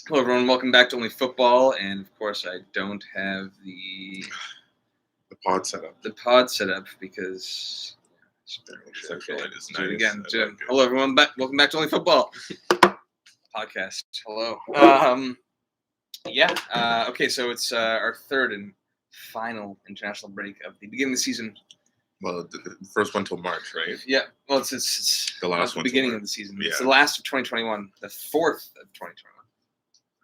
Hello, everyone. Welcome back to Only Football. And, of course, I don't have the pod setup. Because Speculate is do it nice. again. I like it. Hello, everyone. Welcome back to Only Football podcast. Hello. Okay, so it's our third and final international break of the beginning of the season. Well, the first one till March, right? Yeah. Well, it's The last one. beginning of the season. Yeah. It's the last of 2021. The fourth of 2021.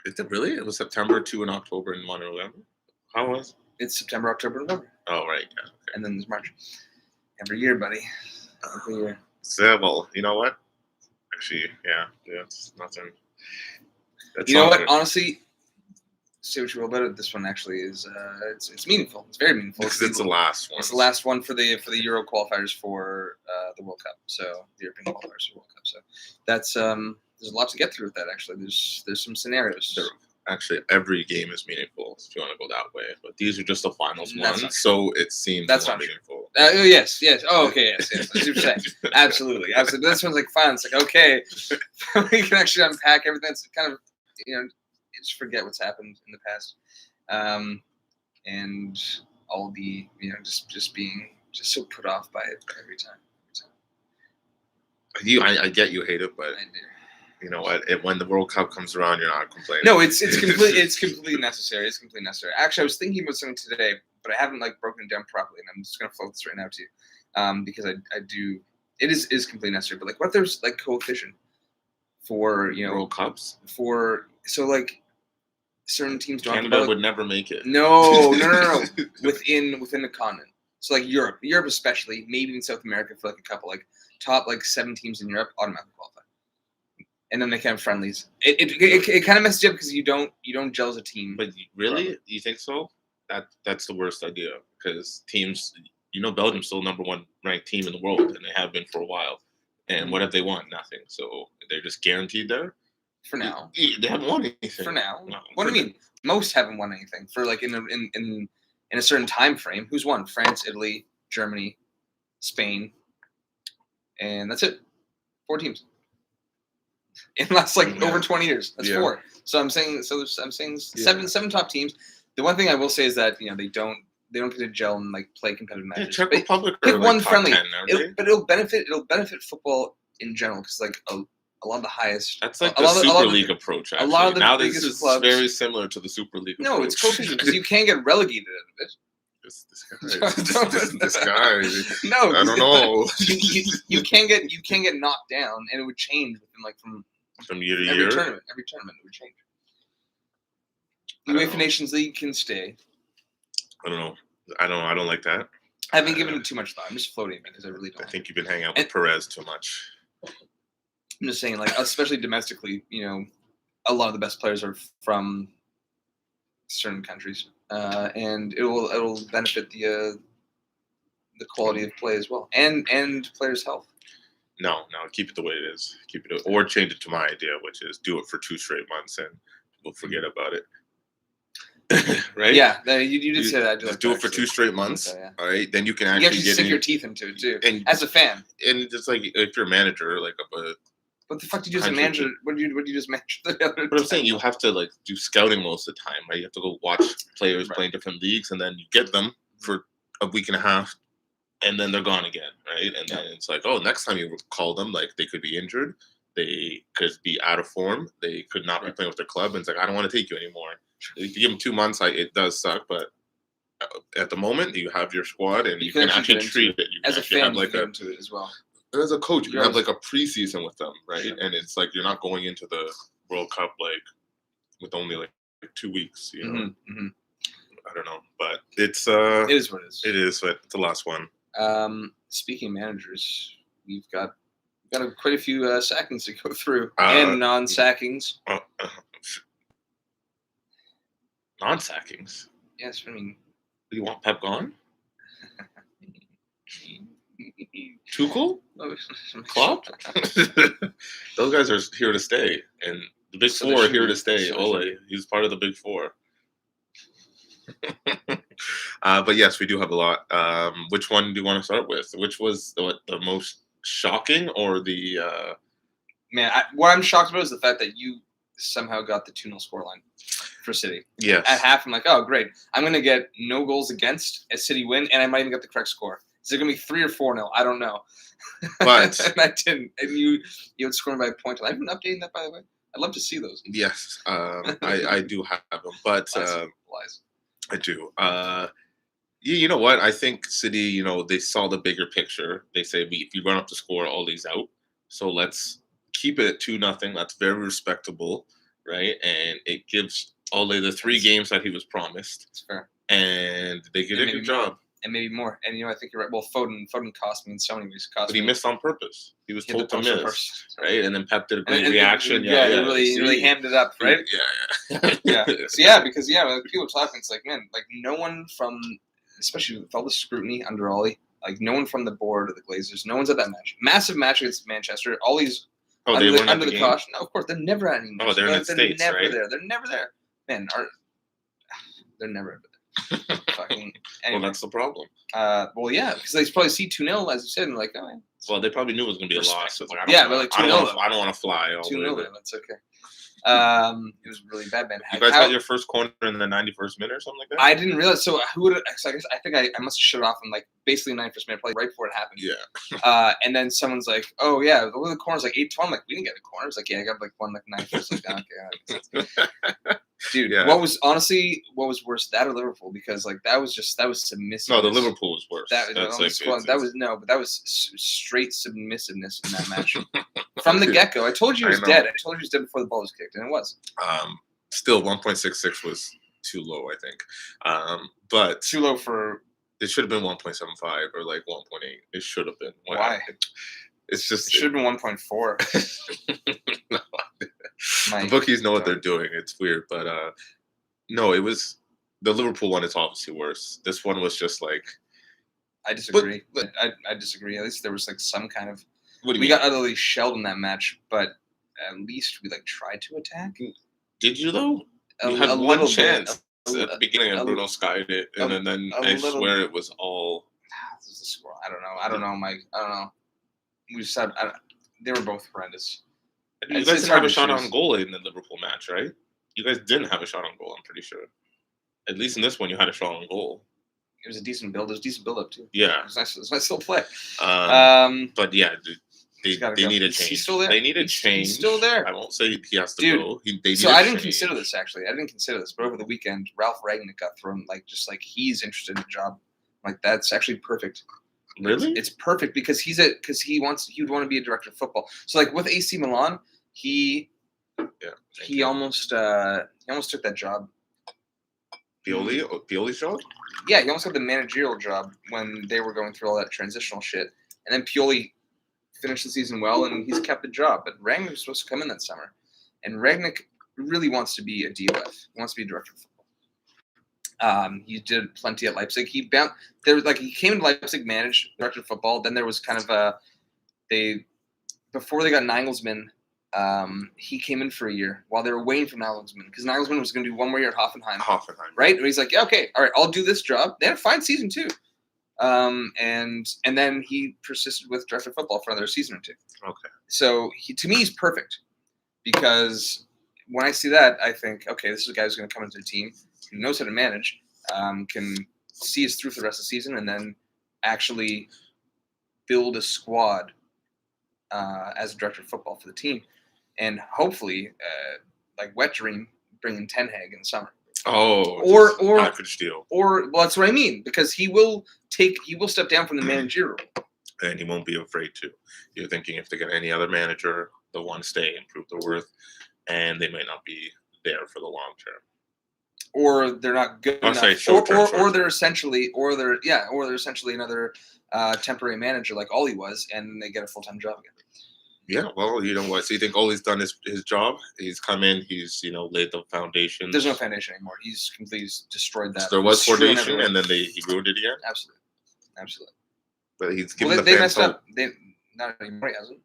Is it really? It was September 2 in October and 1 in November? How was? It's September, October, November. Oh, right. Yeah. Okay. And then there's March. Every year, buddy. Every year. So, well, you know what? Actually, yeah, it's nothing. You know what? Honestly, say what you will about it. This one actually is it's meaningful. It's very meaningful. Because it's the last one. It's the last one for the Euro qualifiers for the World Cup. So the European qualifiers for the World Cup. So that's there's a lot to get through with that. Actually, there's some scenarios. Actually, every game is meaningful if you want to go that way. But these are just the finals ones, so it seems more meaningful. Yes. Oh, okay. Yes. I see what you're saying. Absolutely. This one's like fun. It's like, okay, we can actually unpack everything. It's kind of, just forget what's happened in the past, and all the, just being just so put off by it every time. I get you hate it, but I do. You know what? When the World Cup comes around, you're not complaining. No, it's completely necessary. It's completely necessary. Actually, I was thinking about something today, but I haven't broken it down properly, and I'm just gonna float this right now to you, because I do. It is completely necessary. But what if there's coefficient for World Cups certain teams don't. Canada would never make it. No. within the continent. So Europe especially, maybe in South America for a couple top 7 teams in Europe automatically qualify. And then they can have friendlies. It kind of messes you up because you don't gel as a team. But really, you think so? That's the worst idea because teams, Belgium's still number 1 ranked team in the world, and they have been for a while. And what have they won? Nothing. So they're just guaranteed there. For now, they haven't won anything. For now, no, what do you mean? Most haven't won anything for in a certain time frame. Who's won? France, Italy, Germany, Spain, and that's it. 4 teams. In the last over 20 years, that's 4. So I'm saying seven top teams. The one thing I will say is that they don't get to gel and play competitive matches. Czech Republic pick one friendly, 10, but it'll benefit football in general because a lot of the highest. That's the Super League approach. Actually. A lot of the now this is clubs, very similar to the Super League. No, approach. It's coefficient because you can't get relegated out of it. This guy. No, I don't know. you can't get knocked down, and it would change within from year to every year. Tournament it would change. The UEFA Nations League can stay. I don't know. I don't like that. I haven't given it too much thought. I'm just floating because I really don't. I think you've been hanging out with Perez too much. I'm just saying, especially domestically, a lot of the best players are from certain countries, and it will benefit the quality of play as well, and players' health. No, keep it the way it is. Keep it, or change it to my idea, which is do it for 2 straight months and we'll forget about it. Right? Yeah, you did say that. Just do it for 2 straight months. So, yeah. All right, then you can actually stick your teeth into it too, and as a fan. And it's if you're a manager, of a. What the fuck did you do as a manager? What did you just manage the other? But I'm saying you have to do scouting most of the time, right? You have to go watch players play in different leagues, and then you get them for a week and a half, and then they're gone again, right? And then it's next time you call them, they could be injured, they could be out of form, they could not be playing with their club, and it's I don't want to take you anymore. If you give them 2 months, it does suck, but at the moment you have your squad, and you can actually treat it. You can as a fan, you get into it as well. And as a coach, you have a preseason with them, right? Yeah. And it's you're not going into the World Cup with only 2 weeks, you know. Mm-hmm. I don't know, but it's it is what it is. It is, but it's the last one. Speaking of managers, we've got quite a few sackings to go through and non-sackings. Non-sackings? Yes, I mean. Do you want Pep gone? Tuchel? Klopp? Those guys are here to stay, and the Big Four are here to stay. Ole, he's part of the Big Four. But yes, we do have a lot. Which one do you want to start with? Which was the most shocking, or the? Man, what I'm shocked about is the fact that you somehow got the 2-0 scoreline for City. Yes. At half, I'm like, oh, great. I'm going to get no goals against a City win, and I might even get the correct score. Is it going to be 3 or 4-0? I don't know. But and I didn't. And you would score by a point. I've been updating that, by the way. I'd love to see those. Yes, I do have them, but Lies. I do. You know what? I think City, they saw the bigger picture. They say, if you run up the score, all these out. So let's keep it at 2-0. That's very respectable, right? And it gives Ole the 3 games that he was promised. It's fair. And they did a good job. And maybe more. And, I think you're right. Well, Foden cost me in so many ways. But he missed on purpose. He was told to miss, right? And then Pep did a great and reaction. He really hammed it up, right? Yeah. So, because, when people are talking, it's like, man, like, no one from, especially with all the scrutiny under Ollie, like, no one from the board or the Glazers, no one's at that match. Massive match against Manchester. All these they weren't under at the caution. No, of course, they're never at any match. Oh, they're in the States, never right? there. They're never there. Man, they're never there. Fucking. Anyway. Well, that's the problem. Because they probably see 2-0, as you said, and like, oh, yeah. Well, they probably knew it was going to be a loss. So like, but like 2-0. I don't want to fly. 2-0, that's okay. It was really bad, man. You guys had your first corner in the 91st minute or something like that? I didn't realize. So who would? I guess I think I must have shut it off in like basically 91st minute, probably right before it happened. Yeah. And then someone's like, "Oh yeah, the corner's like 8-12." I'm like, "We didn't get a corner." It's like, "Yeah, I got like one like 91st." Like, okay. Dude, yeah. what was worse, that or Liverpool? Because like that was submissive. No, the Liverpool was worse. That was straight submissiveness in that match from the get go. I told you he was dead. I told you he was dead before the ball was kicked, and it was. Still 1.66 was too low, I think. But too low for. It should have been 1.75 or like 1.8. It should have been. Why? It's just. It should have been 1.4. No. The bookies know what they're doing. It's weird, but no, it was the Liverpool one. Is obviously worse. This one was just like. I disagree. But I disagree. At least there was like some kind of. What do you mean? We got utterly shelled in that match, but at least we like tried to attack. Did you though? You had one chance at the beginning, and Bruno skied it, and then I swear it was all. This is a score. I don't know, Mike. I don't know. We just had. They were both horrendous. You guys didn't have a shot on goal in the Liverpool match, right? You guys didn't have a shot on goal, I'm pretty sure. At least in this one, you had a shot on goal. It was a decent build. It was a decent build-up, too. Yeah. It was nice little play. But, yeah, they need a change. He's still there? They need a change. He's still there. I won't say he has to go. I didn't consider this, actually. I didn't consider this. But over the weekend, Ralph Ragnick got thrown, he's interested in the job. Like, that's actually perfect. Really? It's perfect because he would want to be a director of football. So, like, with AC Milan, he almost took that job. Pioli's job? Yeah, he almost got the managerial job when they were going through all that transitional shit. And then Pioli finished the season well, and he's kept the job. But Rangnick was supposed to come in that summer. And Rangnick really wants to be a DOF. He wants to be a director of football. He did plenty at Leipzig. He came to Leipzig, managed director of football. Then there was kind of before they got Nagelsmann, he came in for a year while they were waiting for Nagelsmann because Nagelsmann was going to do one more year at Hoffenheim. Right? And he's like, yeah, okay, all right, I'll do this job. They had a fine season too. And then he persisted with director of football for another season or two. Okay. So to me, he's perfect because when I see that, I think, okay, this is a guy who's going to come into the team who knows how to manage, can see us through for the rest of the season, and then actually build a squad as a director of football for the team. And hopefully, like wet dream, bring in Ten Hag in the summer. Oh, or package deal. Well, that's what I mean because he will step down from the managerial role. And he won't be afraid to. You're thinking if they get any other manager, they'll want to stay and prove their worth, and they might not be there for the long term. Or they're not good enough. Or they're essentially another temporary manager like Ollie was, and they get a full-time job again. Yeah, well, you know what? So you think Ollie's done his job? He's come in, he's laid the foundation. There's no foundation anymore. He's completely destroyed that. So there was foundation, and then he ruined it again? Absolutely. But he's given they messed up. Not anymore, he hasn't.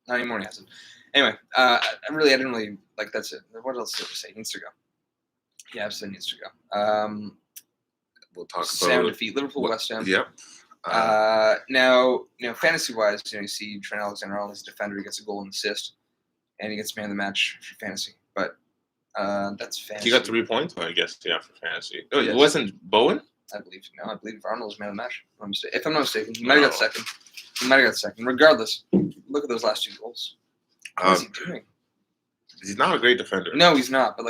Not anymore, he hasn't. Anyway, I didn't really, that's it. What else did I say? He needs to go. He absolutely needs to go. We'll talk about Sound defeat, Liverpool, West Ham. Yep. Now, fantasy-wise, you see Trent Alexander-Arnold as a defender. He gets a goal and assist. and he gets man of the match for fantasy. But that's fantasy. He got 3 points. I guess for fantasy. Oh, Yes. it wasn't Bowen. I believe Arnold was man of the match. If I'm not mistaken, he might have got second. Regardless, look at those last 2 goals. What is he doing? He's not a great defender. No, he's not. But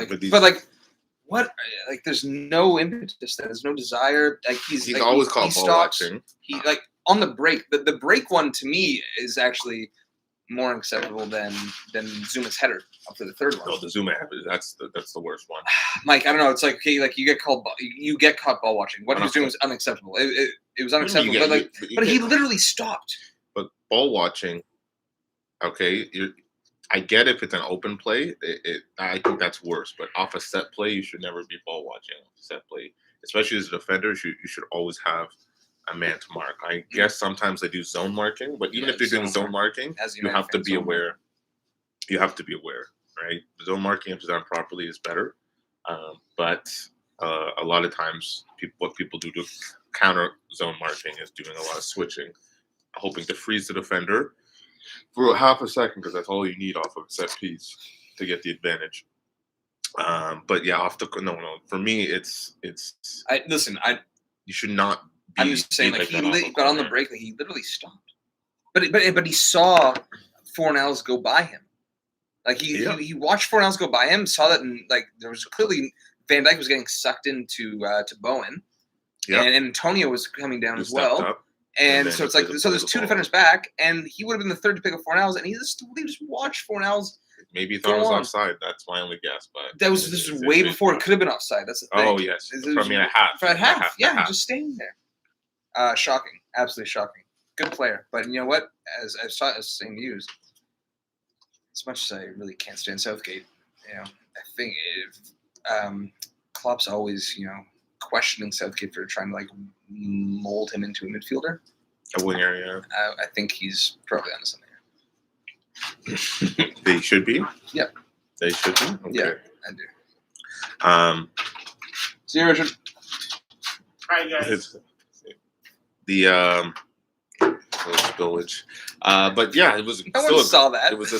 what? Like, there's no impetus. There's no desire. Like he's like, always called ball watching. He on the break. The break one to me is actually more acceptable than Zuma's header up to the third one. No, the Zuma header. That's the worst one. Mike, I don't know. It's like, okay, like you get caught ball watching. What he was doing was unacceptable. It was unacceptable. But he literally stopped. But ball watching, okay, I get if it's an open play. I think that's worse. But off a set play, you should never be ball watching off a set play. Especially as a defender, you should always have a man to mark. I guess sometimes they do zone marking, but even if they're doing zone marking, you have to be aware. You have to be aware, right? Zone marking, if it's done properly, is better. But a lot of times, what people do to counter zone marking is doing a lot of switching, hoping to freeze the defender for half a second, because that's all you need off of a set piece to get the advantage. But yeah, for me, it's. You should not. I'm just saying, like he got on the break, like he literally stopped. But he saw Fornells go by him. Like he watched Fornells go by him, saw that, and like there was clearly Van Dijk was getting sucked into to Bowen, and Antonio was coming down as well. And so it's like, so there's 2 defenders back, and he would have been the third to pick up Fornells, and he just watched Fornells. Maybe he thought it was offside. That's my only guess, but this was way before it could have been offside. That's the thing. Oh yes, I mean a half. For a half, yeah, just staying there. Shocking, absolutely shocking. Good player, but you know what? As saying news, as much as I really can't stand Southgate, I think Klopp's always questioning Southgate for trying to like mold him into a midfielder. A winger, yeah. I think he's probably onto something here. They should be? Yeah. They should be? Okay. Yeah, I do. See you, Richard. Hi, guys. The village. But yeah, it was saw that. It was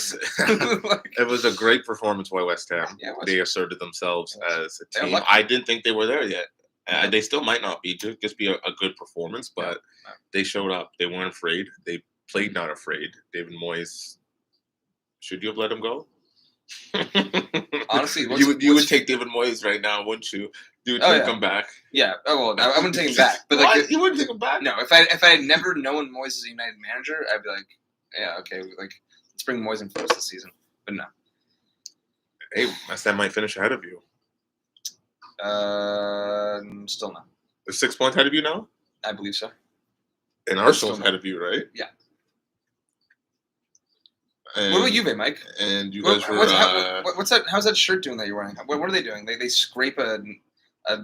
it was a great performance by West Ham. Yeah, they asserted themselves as a team. I didn't think they were there yet. They still might not be. Just be a good performance, but they showed up. They weren't afraid. They played not afraid. David Moyes, should you have let him go? Honestly, you would take David Moyes right now, wouldn't you? Dude, come back. Yeah. Oh well, I wouldn't take him back. But like, you wouldn't take him back? No. If I had never known Moyes as a United manager, I'd be like, yeah, okay, like let's bring Moyes in for us this season. But no. Hey, West Ham might finish ahead of you. Still no. They're 6 points ahead of you now? I believe so. And Arsenal's ahead of you, right? Yeah. And, what about Juve, Mike? And you guys were. What's that? How's that shirt doing that you're wearing? What are they doing? They scrape a.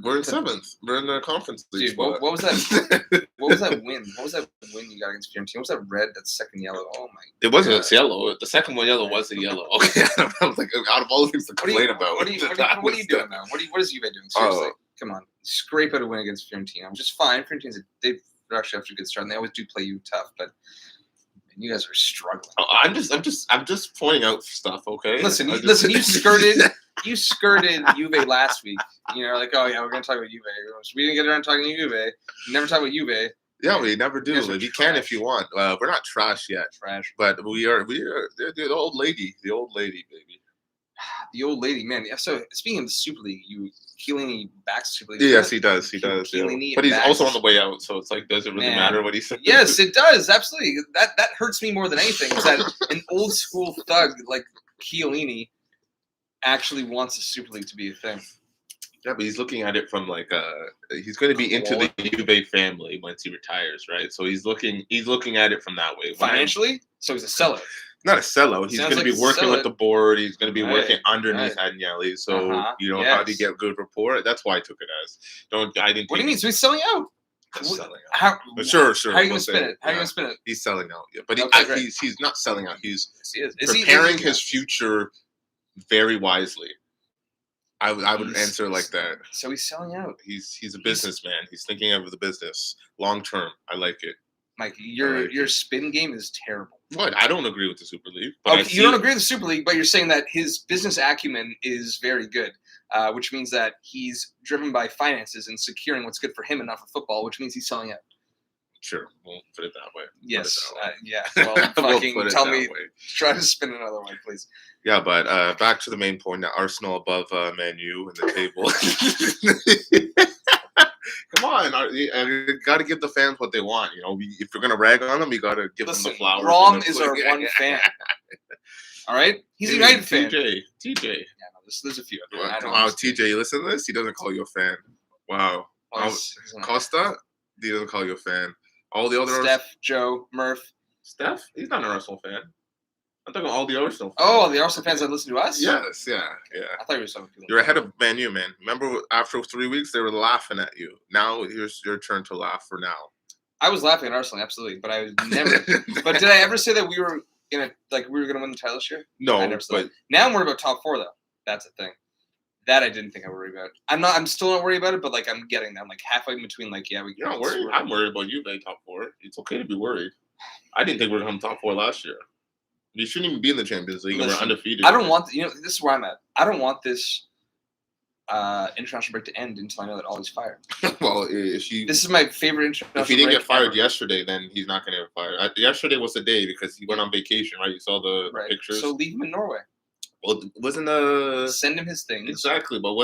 We're in 7th. We're in the conference league. Dude, what was that? What was that win? What was that win you got against Fiorentina? What was that red? That second yellow? Oh my! It wasn't yellow. The second one yellow was the yellow. Okay, I was like, out of all the things to complain about, what are you doing now? What is Juve doing? Seriously, come on, scrape out a win against Fiorentina, which is fine. Fiorentina, they're actually after a good start, and they always do play you tough, but. You guys are struggling. I'm just pointing out stuff, okay? Listen. You skirted Juve last week. Like, oh yeah, we're gonna talk about Juve. We didn't get around talking to Juve. Never talk about Juve. Yeah, we never do. You can if you want. We're not trash yet. Trash, but we are. The old lady. The old lady, baby. The old lady, man. So speaking of the Super League, Chiellini backs Super League. Yes, he does. He does. Yeah. But he's also on the way out, so it's like, does it really matter what he says? Yes, it does. Absolutely. That hurts me more than anything. Is that an old school thug like Chiellini actually wants the Super League to be a thing? Yeah, but he's looking at it from like he's going to be into the Juve family once he retires, right? So he's looking at it from that way. Financially, so he's a sellout. Not a sellout. He's going to be working with the board. He's going to be working underneath Agnelli. So how do you get good rapport? That's why I took it as. I didn't. What do you mean? So he's selling out? He's selling out. Sure. How are you going to spin it? How are you going to spin it? He's selling out. Yeah, but he's not selling out. He's preparing his future very wisely. I would answer like that. So he's selling out. He's a businessman. He's thinking of the business long term. I like it. Mike, your spin game is terrible. What? I don't agree with the Super League. But Okay, you don't agree with the Super League, but you're saying that his business acumen is very good, which means that he's driven by finances and securing what's good for him and not for football, which means he's selling out. Sure, we'll put it that way. Yes, yeah. Well, fucking we'll tell me. Try to spin another one, please. Yeah, but back to the main point. Now, Arsenal above Man U in the table. Come on, you got to give the fans what they want. You know, if you're gonna rag on them, you got to give them the flowers. Rom is our one fan. All right, he's a United fan. TJ. Yeah, no, there's a few. Wow, TJ, you listen to this? He doesn't call you a fan. Wow. He's Costa, he doesn't call you a fan. All the other Steph, Joe, Murph. Steph, he's not an Arsenal fan. I'm talking about all the Arsenal fans. Oh, the Arsenal fans that listen to us? Yes, yeah. I thought you were talking people. You're ahead of Man U, man. Remember, after 3 weeks, they were laughing at you. Now, here's your turn to laugh for now. I was laughing at Arsenal, absolutely, but I was never. But did I ever say that we were we were going to win the title this year? No, I never said that. Now I'm worried about top 4, though. That's the thing. That I didn't think I would worry about. I'm still not worried about it, but I'm getting there. I'm halfway in between. You're not worried. I'm worried about you being top 4. It's okay to be worried. I didn't think we were going to top 4 last year. You shouldn't even be in the Champions League. Listen, we're undefeated. I don't want. This is where I'm at. I don't want this international break to end until I know that Ollie's fired. Well, this is my favorite international break. If he didn't get fired yesterday, then he's not going to get fired. Yesterday was the day because he went on vacation, right? You saw the pictures. So leave him in Norway. Well, wasn't send him his things exactly, but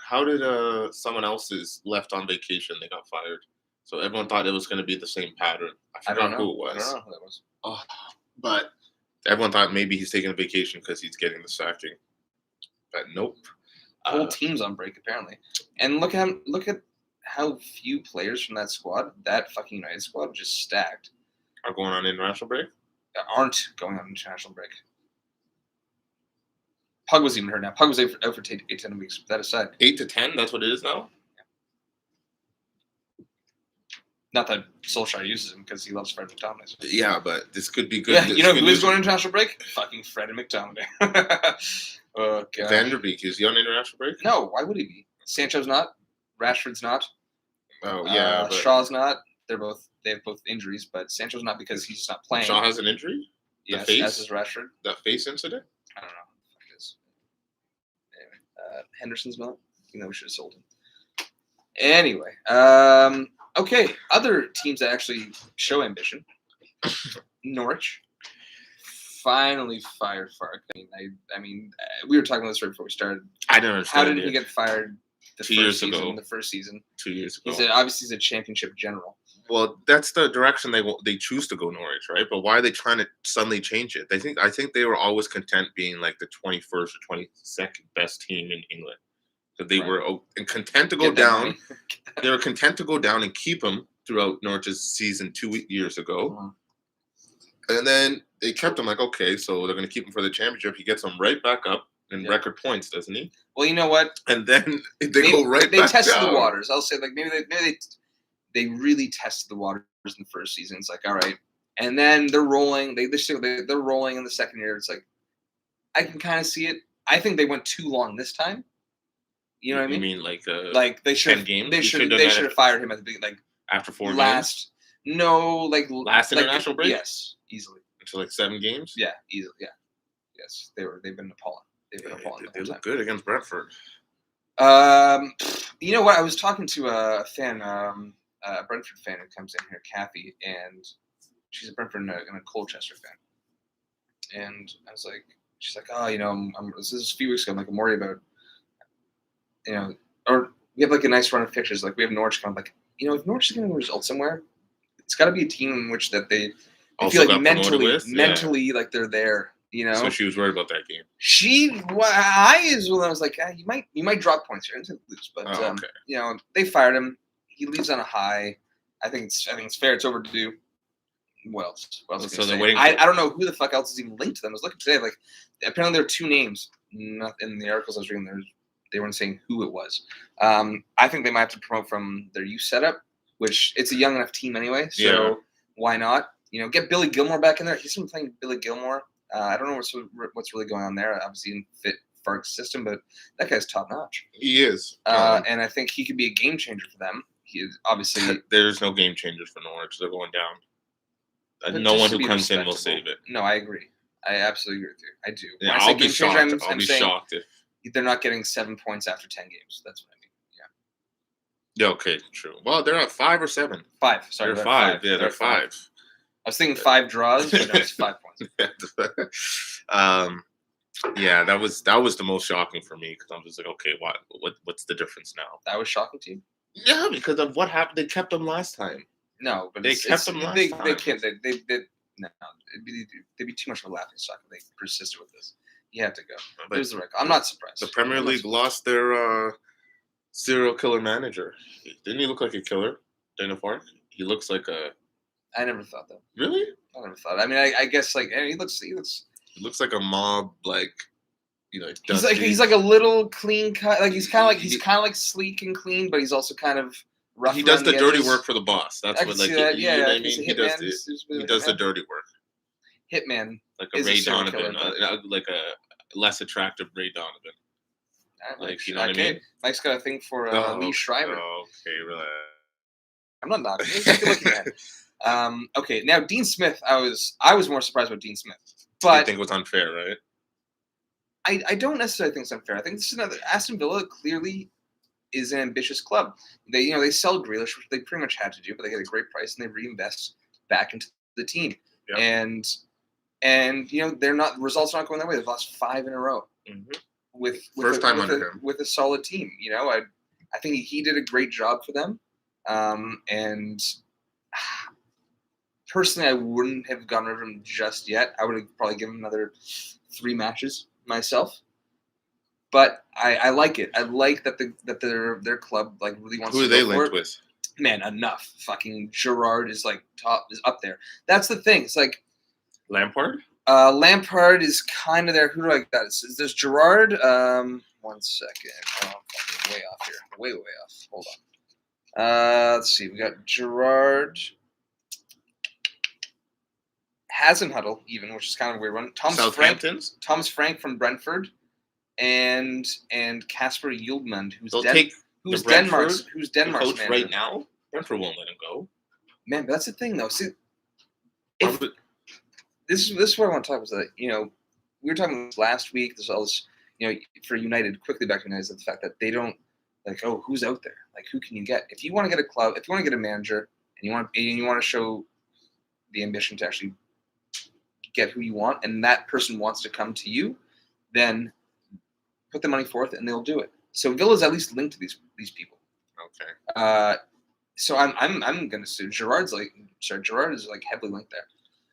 how did someone else's left on vacation they got fired? So everyone thought it was going to be the same pattern. I forgot who it was. I don't know who that was. Oh, but everyone thought maybe he's taking a vacation because he's getting the sacking. But nope. Whole team's on break apparently, and look at how few players from that squad, that fucking United squad, just stacked. Are going on international break? Aren't going on international break. Pug was even hurt now. Pug was out for 8 to 10 weeks. That aside. 8 to 10? That's what it is now? Yeah. Not that Solskjaer uses him because he loves Fred McTominay. So. Yeah, but this could be good. Yeah, you know who is going on international break? Fucking Fred and McTominay. Oh, God. Van der Beek, is he on international break? No, why would he be? Sancho's not. Rashford's not. Oh, yeah. Shaw's not. They have both injuries, but Sancho's not because he's just not playing. Shaw has an injury? Yes, as is Rashford. That face incident? I don't know. Henderson's not. You know, we should have sold him. Anyway, okay. Other teams that actually show ambition. Norwich finally fired Fark. I mean, we were talking about this right before we started. I don't understand. How did he get fired? The 2 years ago. The first season. 2 years ago. Obviously he's a championship general. Well, that's the direction they choose to go, Norwich, right? But why are they trying to suddenly change it? I think they were always content being like the 21st or 22nd best team in England. So they were content to go down. They were content to go down and keep him throughout Norwich's season 2 years ago. And then they kept him okay, so they're going to keep him for the championship. He gets them right back up in record points, doesn't he? Well, you know what? And then go right back down. They tested the waters. I'll say maybe they really tested the waters in the first season. It's all right. And then they're rolling. They're rolling in the second year. It's I can kind of see it. I think they went too long this time. You know what I mean? You mean they should 10 games? They should have fired him at the beginning. After 4 games? No, last international break? Yes, easily. So 7 games? Yeah, easily. Yeah, yes, they've been appalling. They look good against Brentford. You know what? I was talking to a fan, a Brentford fan who comes in here, Kathy, and she's a Brentford and a Colchester fan. And I was she's oh, this is a few weeks ago. I'm worried about, or we have a nice run of fixtures. We have Norwich coming. If Norwich is getting a result somewhere, it's got to be a team in which that they feel mentally they're there. So she was worried about that game. I was you might drop points here and lose, but okay. They fired him. He leaves on a high. I think it's fair. It's overdue. What else? So they're waiting. I don't know who the fuck else is even linked to them. I was looking today. Apparently there are 2 names. Not in the articles I was reading. They weren't saying who it was. I think they might have to promote from their youth setup, which it's a young enough team anyway. So why not? Get Billy Gilmore back in there. He's been playing Billy Gilmore. I don't know what's really going on there. Obviously, in fit Fark's system, but that guy's top notch. He is. And I think he could be a game changer for them. obviously There's no game changers for Norwich. They're going down. but No just one to who be comes in will respectable. save it. No, I agree. I absolutely agree with you. I do. Yeah, When I say I'll be game changer, shocked. I'll I'm be saying shocked if. they're not getting 7 points after 10 games. That's what I mean. Yeah, okay, true. Well, they're at 5 or 7. 5. Sorry, They're 5. Yeah, they're 5. I was thinking 5 draws, but no, it's 5 points. Yeah, that was the most shocking for me because I'm just like, okay, what's the difference now? That was shocking to you? Yeah, because of what happened. They kept them last time. No, but They kept them last time. They can't. No, they'd be too much of a laughing stock if they persisted with this. You have to go. But There's the record. I'm not surprised. the Premier League lost their serial killer manager. Didn't he look like a killer, Dana Fark? He looks like a. I never thought that. Really? I never thought. I mean, I guess like he looks. He looks like a mob, like He's like a little clean cut. Like he's kind of like sleek and clean, but he's also kind of rough. He does the dirty edges. work for the boss. That's what like that. you know what I He's mean. a hitman. He does the dirty work. Hitman. Like a is Ray serial Donovan, killer, like a less attractive Ray Donovan. Like you know what I mean. Mike's got a thing for Lee Schreiber. Okay, relax. I'm not knocking. He's a good looking man. Okay, now Dean Smith. I was more surprised about Dean Smith, but I think it was unfair, right? I don't necessarily think it's unfair. I think this is another Aston Villa clearly is an ambitious club. They sell Grealish, which they pretty much had to do, but they get a great price and they reinvest back into the team. Yep. And they're not results not going that way. They've lost 5 in a row with First time under him with a solid team. I think he did a great job for them. And personally, I wouldn't have gotten rid of him just yet. I would have probably given him another 3 matches myself. But I like it. I like that their club like really wants. Who to are they go for linked it. with? Man, enough. Fucking Gerrard is like is up there. That's the thing. It's like Lampard. Lampard is kind of there. Who do I got? There's Gerrard. 1 second. Oh, I'm fucking way off here. Way off. Hold on. Let's see. We got Gerrard. Hasenhuttl, even, which is kind of a weird one. Thomas Frank from Brentford, and Casper Yilmand, who's Denmark's coach manager right now. Brentford won't let him go. Man, but that's the thing, though. See, this is what I want to talk about. That we were talking about this last week. There's all this, for United. Quickly back to United, is the fact that they don't like. Oh, who's out there? Like, who can you get? If you want to get a club, if you want to get a manager, and you want to show the ambition to actually get who you want, and that person wants to come to you, then put the money forth, and they'll do it. So Villa's at least linked to these people. Okay. So I'm gonna sue Gerard is like heavily linked there,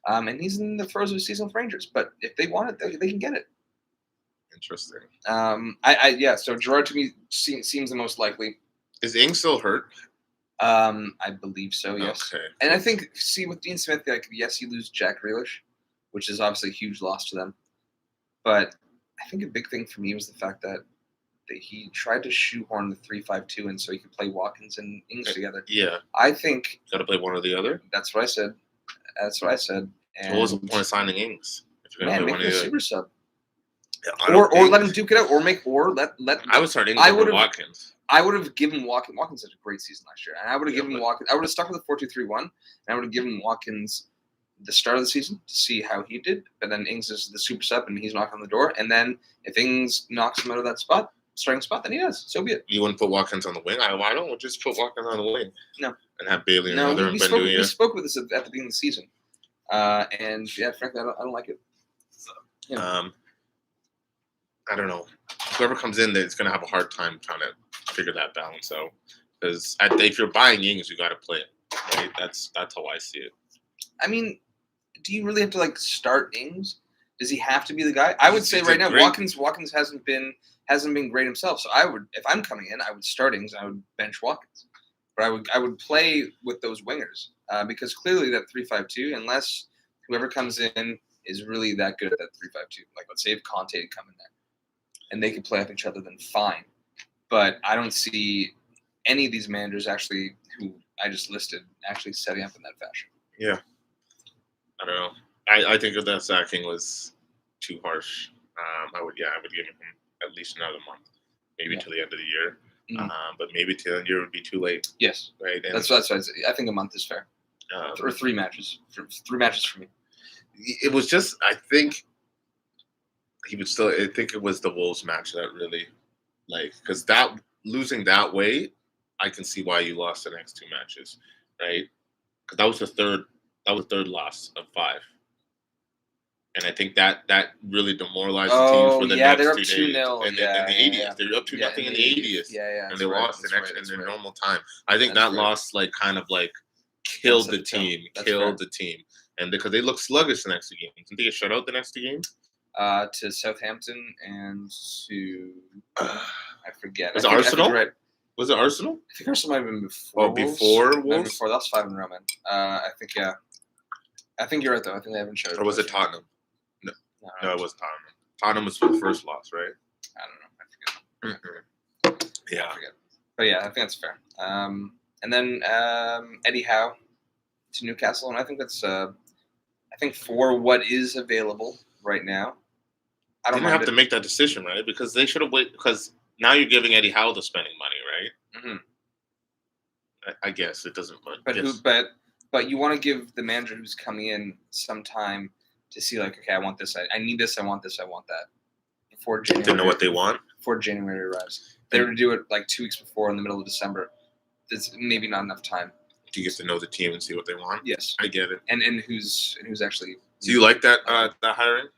and he's in the throes of a season with Rangers. But if they want it, they can get it. Interesting. So Gerard to me seems the most likely. Is Ings still hurt? I believe so. Yes. Okay. And I think with Dean Smith, like yes, you lose Jack Grealish, which is obviously a huge loss to them. But I think a big thing for me was the fact that he tried to shoehorn the 3-5-2 in so he could play Watkins and Ings together. Yeah. I think got to play one or the other. That's what I said. And what was the point of signing Ings? If you're gonna play make him a super sub. Yeah, or let him duke it out, let. I would start Ings over Watkins. I would have given Watkins. Watkins had a great season last year, and I would have given Watkins. I would have stuck with the 4-2-3-1, and I would have given Watkins the start of the season to see how he did. But then Ings is the super sub, and he's knocking on the door. And then if Ings knocks him out of that starting spot, then he does. So be it. You wouldn't put Watkins on the wing. Why don't we just put Watkins on the wing? No. And have Bailey and other and Benduia. We spoke with this at the beginning of the season, and frankly, I don't like it. So, I don't know. Whoever comes in, it's going to have a hard time trying to figure that balance out. Because if you're buying Ings, you got to play it. Right? That's how I see it. I mean, do you really have to start Ings? Does he have to be the guy? I would say right now, Watkins hasn't been great himself. So I would, if I'm coming in, I would start Ings and I would bench Watkins. But I would play with those wingers because clearly that 3-5-2, unless whoever comes in is really that good at that 3-5-2. Like let's say if Conte had come in there and they could play off each other, then fine. But I don't see any of these managers actually who I just listed actually setting up in that fashion. Yeah. I don't know. I think that sacking was too harsh. I would give him at least another month, maybe till the end of the year. Mhm. But maybe to the end of the year would be too late, Yes, right? And that's what I think a month is fair, or 3 matches. 3 matches for me. it was just, I think he would still. I think it was the Wolves match that really, because that losing that way, I can see why you lost the next 2 matches, right? Because that was the third. That was the third loss of 5. And I think that really demoralized the teams for the next they're up 2 2-0. days. And in the 80th, they were up 2-0 in the 80th. Yeah, And they lost the next in their normal time. I think That's that right. loss kind of killed That's the the tone. team. That's Killed the team. And because they looked sluggish the next 2 games. Didn't they get shut out the next 2 games? To Southampton and to I forget. Was I it think, Arsenal? I think, you're right. Was it Arsenal? I think Arsenal might have been before. Before Might have been Wolves? before. That was 5 in a row, man. I think I think you're right though. I think they haven't showed. Or was it Tottenham? No, it was Tottenham. Tottenham was for the first loss, right? I don't know. I forget. Yeah. I forget. But yeah, I think that's fair. And then Eddie Howe to Newcastle, and I think that's I think for what is available right now, I They don't didn't mind have to make that decision, right? Because they should have waited. Because now you're giving Eddie Howe the spending money, right? Mm-hmm. I guess it doesn't. But you want to give the manager who's coming in some time to see, okay, I want this, I need this, I want this, I want that. Before January, to know what they want. Before January arrives, they were to do it 2 weeks before in the middle of December. There's maybe not enough time. To get to know the team and see what they want. Yes, I get it. And who's actually. Do you like that that hiring?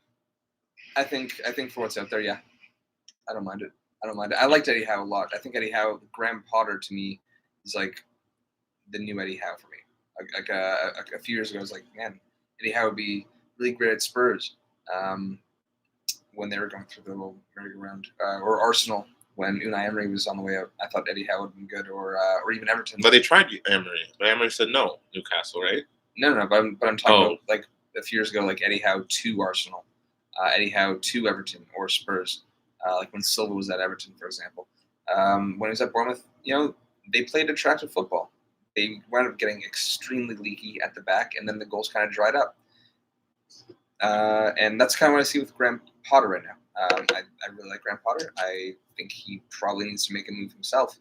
I think for what's out there, yeah, I don't mind it. I liked Eddie Howe a lot. I think Eddie Howe, Graham Potter, to me, is the new Eddie Howe for me. A few years ago, I was like, man, Eddie Howe would be really great at Spurs when they were going through the little merry-go-round, or Arsenal when Unai Emery was on the way out. I thought Eddie Howe would have been good, or even Everton. But they tried Emery, but Emery said no. Newcastle, right? No, but I'm talking about a few years ago, Eddie Howe to Arsenal, Eddie Howe to Everton or Spurs, when Silva was at Everton, for example. When he was at Bournemouth, they played attractive football. They wound up getting extremely leaky at the back, and then the goals kind of dried up. And that's kind of what I see with Graham Potter right now. I really like Graham Potter. I think he probably needs to make a move himself.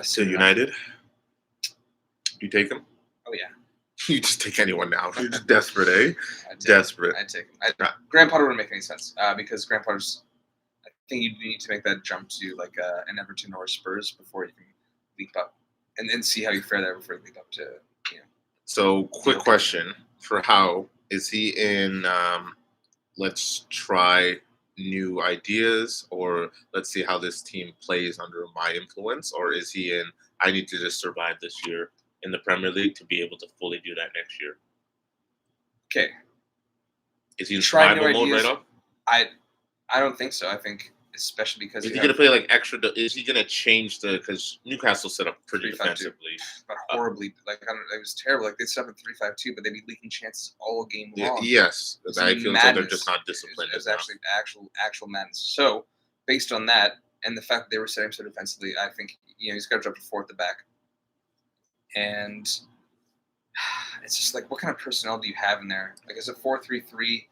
To United? You take him? Oh, yeah. You just take anyone now. You're just desperate, eh? Desperate. I'd take him. Graham Potter wouldn't make any sense because Graham Potter's. I think you need to make that jump to an Everton or a Spurs before you can leap up, and then see how you fare there before you leap up to. So, quick question for Howe: is he in? Let's try new ideas, or let's see how this team plays under my influence, or is he in? I need to just survive this year in the Premier League to be able to fully do that next year. Okay. Is he in survival mode right up? I don't think so. I think especially because is he going to play extra? Is he going to change because Newcastle set up pretty defensively, but horribly. It was terrible. They set up a 3-5-2, but they'd be leaking chances all game long. Yes, I feel like they're just not disciplined. It was actually actual madness. So based on that and the fact that they were setting so defensively, I think he's got to drop to 4 at the back. And it's just what kind of personnel do you have in there? Is a 4-3-3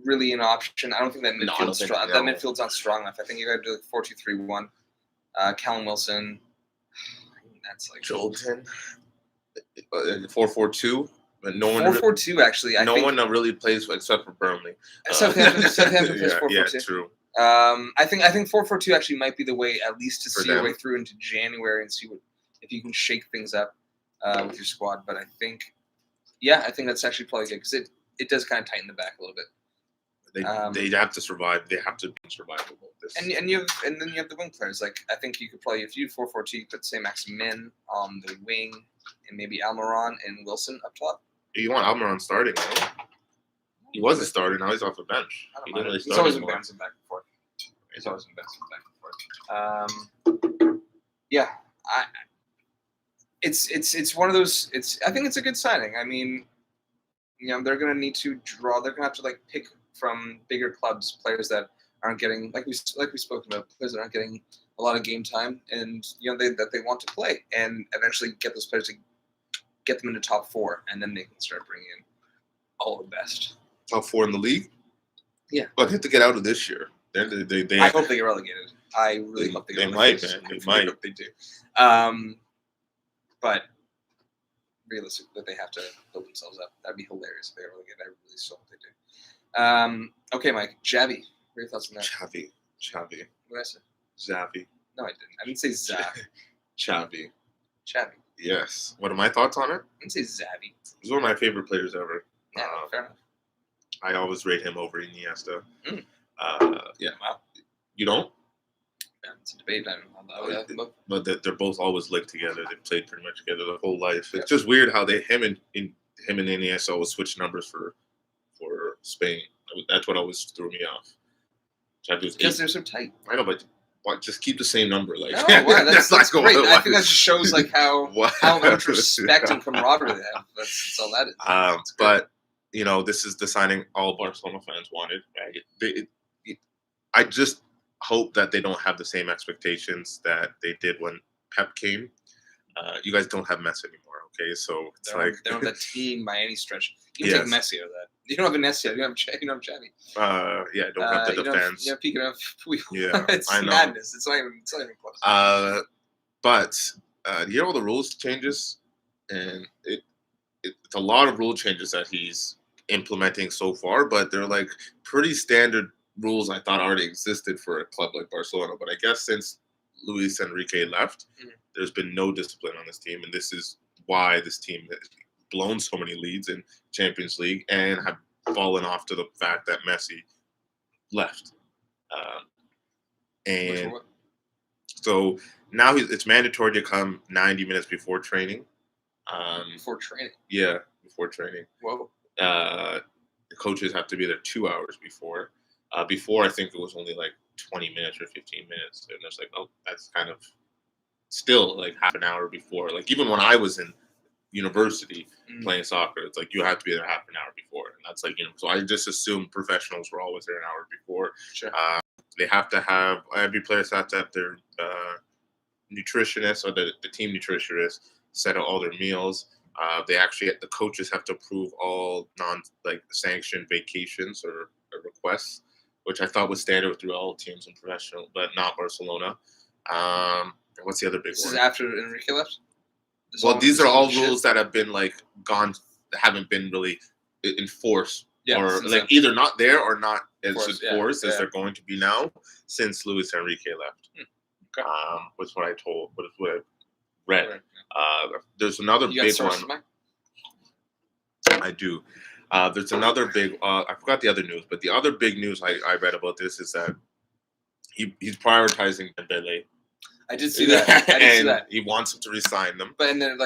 really an option? I don't think that midfield's strong. That midfield's not strong enough. I think you got to do 4-2-3-1. Callum Wilson. That's Jolton. 4-4-2. But no one 4-4-2 actually. No one really plays except for Burnley. Southampton plays 4-4-2. Yeah, true. I think 4-4-2 actually might be the way, at least to see your way through into January and see if you can shake things up with your squad. But I think that's actually probably good because it does kind of tighten the back a little bit. They have to survive. They have to be survivable. And then you have the wing players. I think you could probably, if you 4-4-2, you could say Maximin on the wing and maybe Almiron and Wilson up top. You want Almiron starting, right? He wasn't starting. Now he's off the bench. He's always been bouncing back and forth. Yeah, it's one of those. I think it's a good signing. I mean, they're going to need to draw. They're going to have to pick from bigger clubs, players that aren't getting like we spoke about, players that aren't getting a lot of game time, and that they want to play, and eventually get those players to get them into top 4, and then they can start bringing in all the best. Top 4 in the league? Yeah. But they have to get out of this year. I hope they get relegated. I really hope they might, man. They might. Hope they do. But realistic that they have to build themselves up. That'd be hilarious if they were really good. I really so hope they do. Okay, Mike. Javi. What are your thoughts on that? Chavi. What did I say? Xavi. No, I didn't. I didn't say Zav. Chavi. Chavi. Yes. What are my thoughts on it? I didn't say Zavi. He's one of my favorite players ever. Yeah, fair enough. I always rate him over Iniesta. Mm. Yeah. Wow. You don't? Yeah, it's a debate. I don't know. But they're both always linked together. They played pretty much together their whole life. It's just weird how him and Iniesta always switch numbers for Spain. That's what always threw me off. Because they're so tight. I know, but just keep the same number. Like, no, wow, that's great. I think that just shows like how much respect and camaraderie they have. That's all that is. But this is the signing all Barcelona fans wanted. Right? I just hope that they don't have the same expectations that they did when Pep came. You guys don't have Messi anymore, okay? So it's they don't have that team by any stretch. You can take Messi out of that. You don't have Iniesta. You don't have Xavi. Yeah, I don't have the defense. Speaking of, it's I know. madness. It's not even close. But you hear all the rules changes, and it's a lot of rule changes that he's implementing so far, but they're like pretty standard rules I thought already existed for a club like Barcelona. But I guess since Luis Enrique left, there's been no discipline on this team, and this is why this team has blown so many leads in Champions League and have fallen off to the fact that Messi left. And so now it's mandatory to come 90 minutes before training. Before training? Yeah, before training. Whoa. The coaches have to be there 2 hours before. Before, I think it was only like 20 minutes or 15 minutes. And it's like, oh, that's kind of still like half an hour before. Like even when I was in university playing soccer, it's like you have to be there half an hour before. And that's like, so I just assumed professionals were always there an hour before. Sure. They have to have, every player has to have their nutritionist or the team nutritionist set out all their meals. The coaches have to approve all sanctioned vacations or requests, which I thought was standard through all teams in professional, but not Barcelona. What's the other big one? This is after Enrique left? These are all rules that have been haven't been really enforced, or either not there or not as enforced as they're going to be now since Luis Enrique left. Okay. Was what I read. There's another big one. I do. There's another big. I forgot the other news, but the other big news I read about this is that he's prioritizing Dembele. I did see that. He wants him to resign them. But and then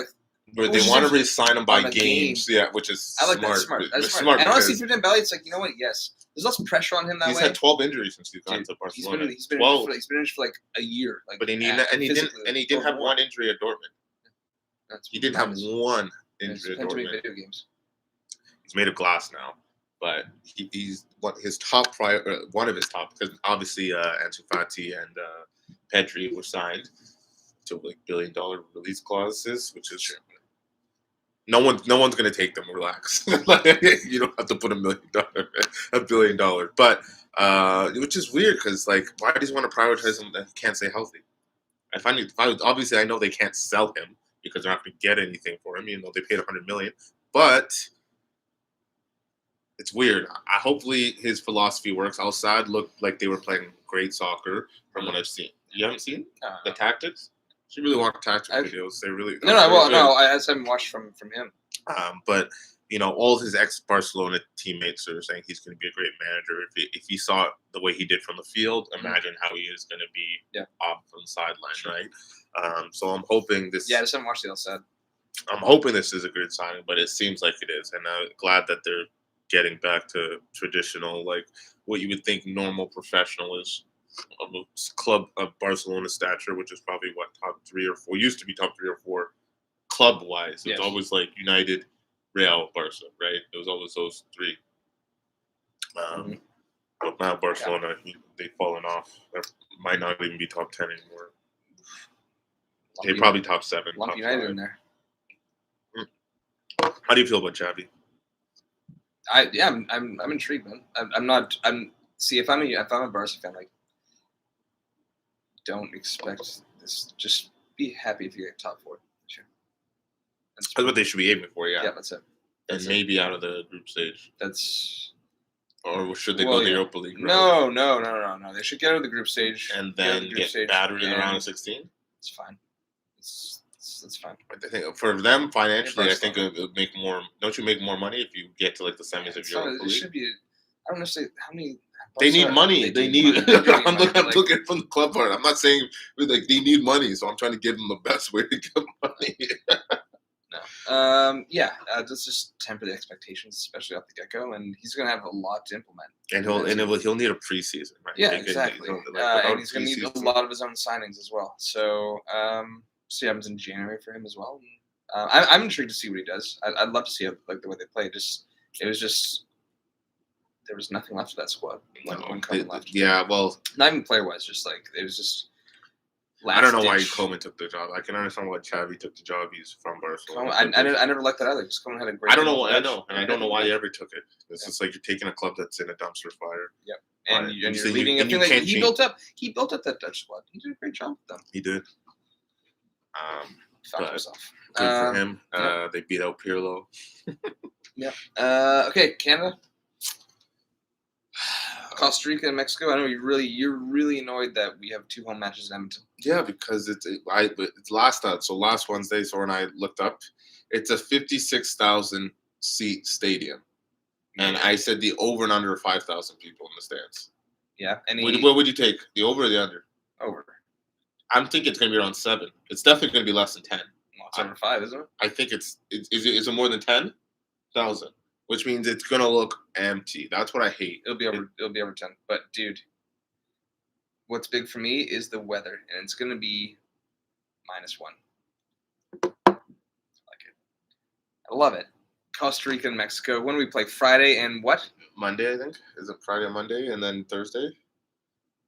where they want to resign him by games, which is I like that. Smart. That's smart. And honestly, for Dembele, it's like, you know what? Yes, there's less pressure on him that way. He's had 12 injuries since he's gone to Barcelona. He's been injured for like a year. But he didn't have one injury at Dortmund. He didn't have one injury at Dortmund. Video games. He's made of glass now, but he's one of his top, because obviously Ansu Fati and Pedri were signed to $1 billion release clauses, which is no one's going to take them. Relax, you don't have to put $1 billion, but which is weird because why does he want to prioritize him that he can't stay healthy? Obviously I know they can't sell him because they're not going to get anything for him, even though they paid $100 million, but. It's weird. Hopefully his philosophy works. Al Sadd looked like they were playing great soccer from what I've seen. You haven't seen the tactics? You really watch tactics videos. They really I haven't watched from him. But all his ex-Barcelona teammates are saying he's going to be a great manager. If he saw the way he did from the field, imagine how he is going to be off from the sideline, right? So I'm hoping this. Yeah, I just haven't watched the Al Sadd. I'm hoping this is a good signing, but it seems like it is, and I'm glad that they're getting back to traditional, what you would think normal professional is of a club of Barcelona stature, which is probably top 3 or 4, used to be top 3 or 4 club wise. It's always United, Real, Barca, right? It was always those 3. But now Barcelona, they've fallen off. They might not even be top 10 anymore. They're probably top 7. Lump United in there. How do you feel about Xavi? I'm intrigued, man. If I'm a Barca fan, don't expect this. Just be happy if you get top 4 this year. That's what they should be aiming for, yeah. Yeah, that's it. And maybe out of the group stage. Or should they go the Europa League route? No. They should get out of the group stage. And then get battered in the round of 16? It's fine. It's fine. I think for them, financially, I think it would make more. Don't you make more money if you get to like the semis of Europa League? It should be. I don't know how many. They need money. They need. I'm looking from the club part. I'm not saying like they need money, so I'm trying to give them the best way to get money. No. Let's just temper the expectations, especially off the get-go, and he's going to have a lot to implement. And he'll need a preseason, right? Yeah, exactly. And he's going to need a lot of his own signings as well. So, see what happens in January for him as well. I'm intrigued to see what he does. I'd love to see the way they play. There was nothing left of that squad when Coleman left. Yeah, well, not even player-wise, just like it was just. I don't know why Coleman took the job. I can understand why Xavi took the job. He's from Barcelona. I never liked that either. Because Coleman had a great. I don't know. I know, and I don't know why he ever took it. It's just like you're taking a club that's in a dumpster fire. Yep. And you're leading. I feel like he built up that Dutch squad. He did a great job with them. He did. Found himself. Good for him. They beat out Pirlo. Yeah. Okay, Canada. Costa Rica and Mexico. I know you're really annoyed that we have 2 home matches in Edmonton. Yeah, because it's last Wednesday. So when I looked up, it's a 56,000 seat stadium, and I said the over and under are 5,000 people in the stands. Yeah. What would you take, the over or the under? Over. I'm thinking it's going to be around 7. It's definitely going to be less than 10. Well, it's over 5, isn't it? I think is it more than 10,000? Which means it's gonna look empty. That's what I hate. It'll be over 10. But dude, what's big for me is the weather, and it's gonna be -1. I like it. I love it. Costa Rica and Mexico. When do we play? Friday and what? Monday, I think. Is it Friday and Monday, and then Thursday?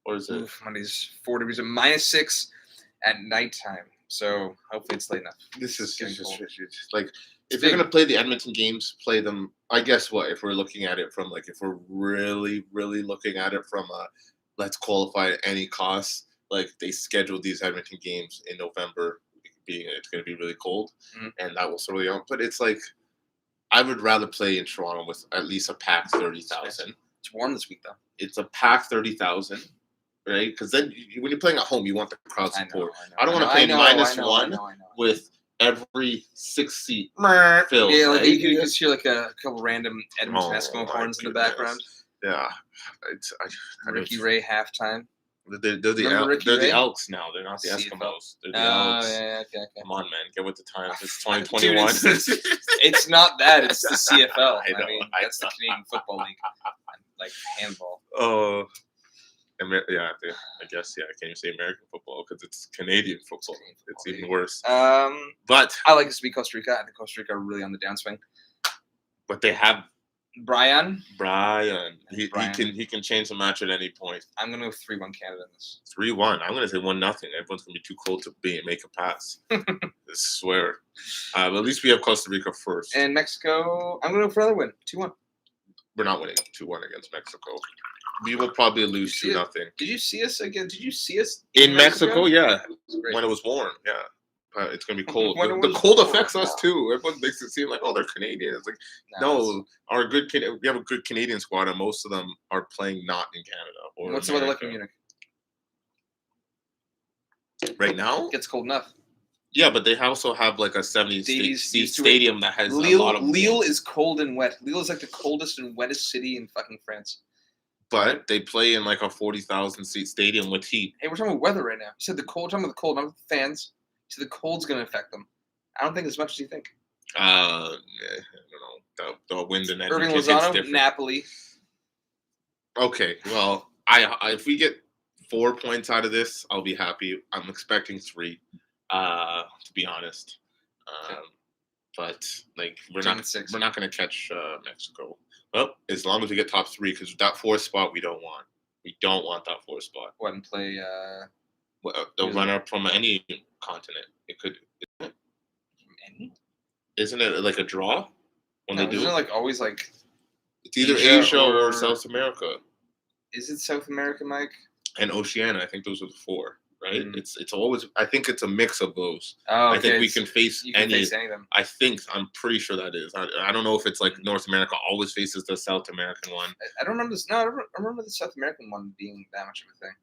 Or is it? Monday's 4 degrees and -6 at nighttime. So hopefully it's late enough. This is just like. If you're going to play the Edmonton games, play them, I guess what, if we're looking at it from, like, if we're really, really looking at it from let's qualify at any cost, like, they scheduled these Edmonton games in November, it's going to be really cold, and that will sort of, but it's like, I would rather play in Toronto with at least a packed 30,000. It's warm this week, though. It's a packed 30,000, right? Because then when you're playing at home, you want the crowd support. I don't want to play -1 with every 6 seat filled. Yeah, like right? you can just hear like a couple random Edmonton Eskimo horns in the background. Yeah, Ricky Ray halftime. They're the Elks now. They're not the Eskimos. They're the Elks. Yeah, okay. Come on, man, get with the times. It's 2021. Dude, it's not that. It's the CFL. I know. That's the Canadian Football League, like handball. Oh. Yeah, I guess, I can't even say American football because it's Canadian football. It's even worse. But I like this to be Costa Rica. I think Costa Rica are really on the downswing. But they have Brian. He can change the match at any point. I'm gonna go 3-1 Canada in this. 3-1. I'm gonna say 1-0. Everyone's gonna be too cold to make a pass. I swear. But at least we have Costa Rica first. And Mexico, I'm gonna go for another win. 2-1. We're not winning 2-1 against Mexico. We will probably lose 2-0. Did you see us again? Did you see us in Mexico? Yeah, when it was warm. Yeah, it's gonna be cold. The cold affects us too. Everyone makes it seem like, oh, they're Canadian. It's like we have a good Canadian squad, and most of them are playing not in Canada. Or what's the weather like in Munich right now? It gets cold enough. Yeah, but they also have like a 70-seat stadium that has a lot of. Lille is cold and wet. Lille is like the coldest and wettest city in fucking France. But they play in like a 40,000-seat stadium with heat. Hey, we're talking about weather right now. You said the cold. We're talking about the cold, not the fans. You said the cold's going to affect them. I don't think as much as you think. I don't know. The wind and Irving Lozano, Napoli. Okay, well, if we get 4 points out of this, I'll be happy. I'm expecting 3, to be honest. But like we're not going to catch Mexico. Well, as long as we get top 3, because that 4th spot we don't want. We don't want that 4th spot. What, and play? The runner from any continent. It could. Any? Isn't it like a draw when they do? Isn't it like always like? It's either Asia or South America. Is it South America, Mike? And Oceania. I think those are the 4, right? Mm. It's always. I think it's a mix of those. Oh, I think okay, we can face you can any. face any of them. I'm pretty sure that is. I don't know if it's like North America always faces the South American one, I don't remember this. No, I remember the South American one being that much of a thing.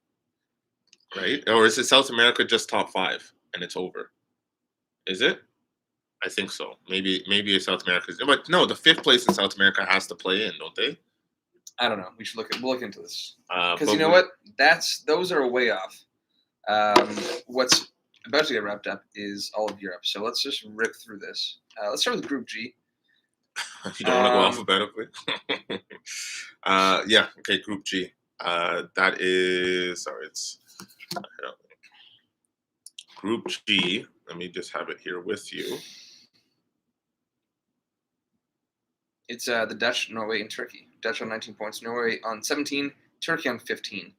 right? Or is it South America just top 5 and it's over? Is it? I think so. Maybe it's South America. But no, the 5th place in South America has to play in, don't they? I don't know. We'll look into this because But you know what? Those are way off. What's about to get wrapped up is all of Europe. So let's just rip through this. Let's start with Group G. You don't want to go alphabetically? Yeah. Okay. Group G. That is. Sorry, it's Group G. Let me just have it here with you. It's the Dutch, Norway, and Turkey. Dutch on 19 points, Norway on 17, Turkey on 15.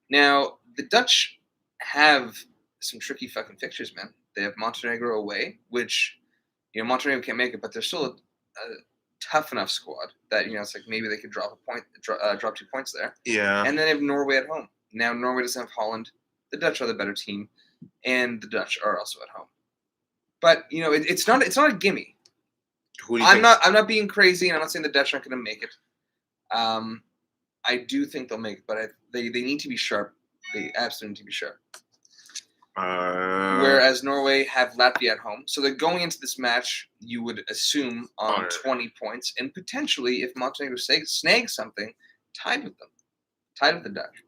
Now, the Dutch have some tricky fucking fixtures, man. They have Montenegro away, which, Montenegro can't make it, but they're still a tough enough squad that, it's like maybe they could drop 2 points there. Yeah. And then they have Norway at home. Now, Norway doesn't have Holland. The Dutch are the better team, and the Dutch are also at home. But, it's not a gimme. Who do you think? I'm not being crazy, and I'm not saying the Dutch aren't going to make it. I do think they'll make it, but they need to be sharp. They absolutely need to be sharp. Whereas Norway have Latvia at home, so they're going into this match, you would assume, on 20 points, and potentially, if Montenegro snags something, tied with the Dutch.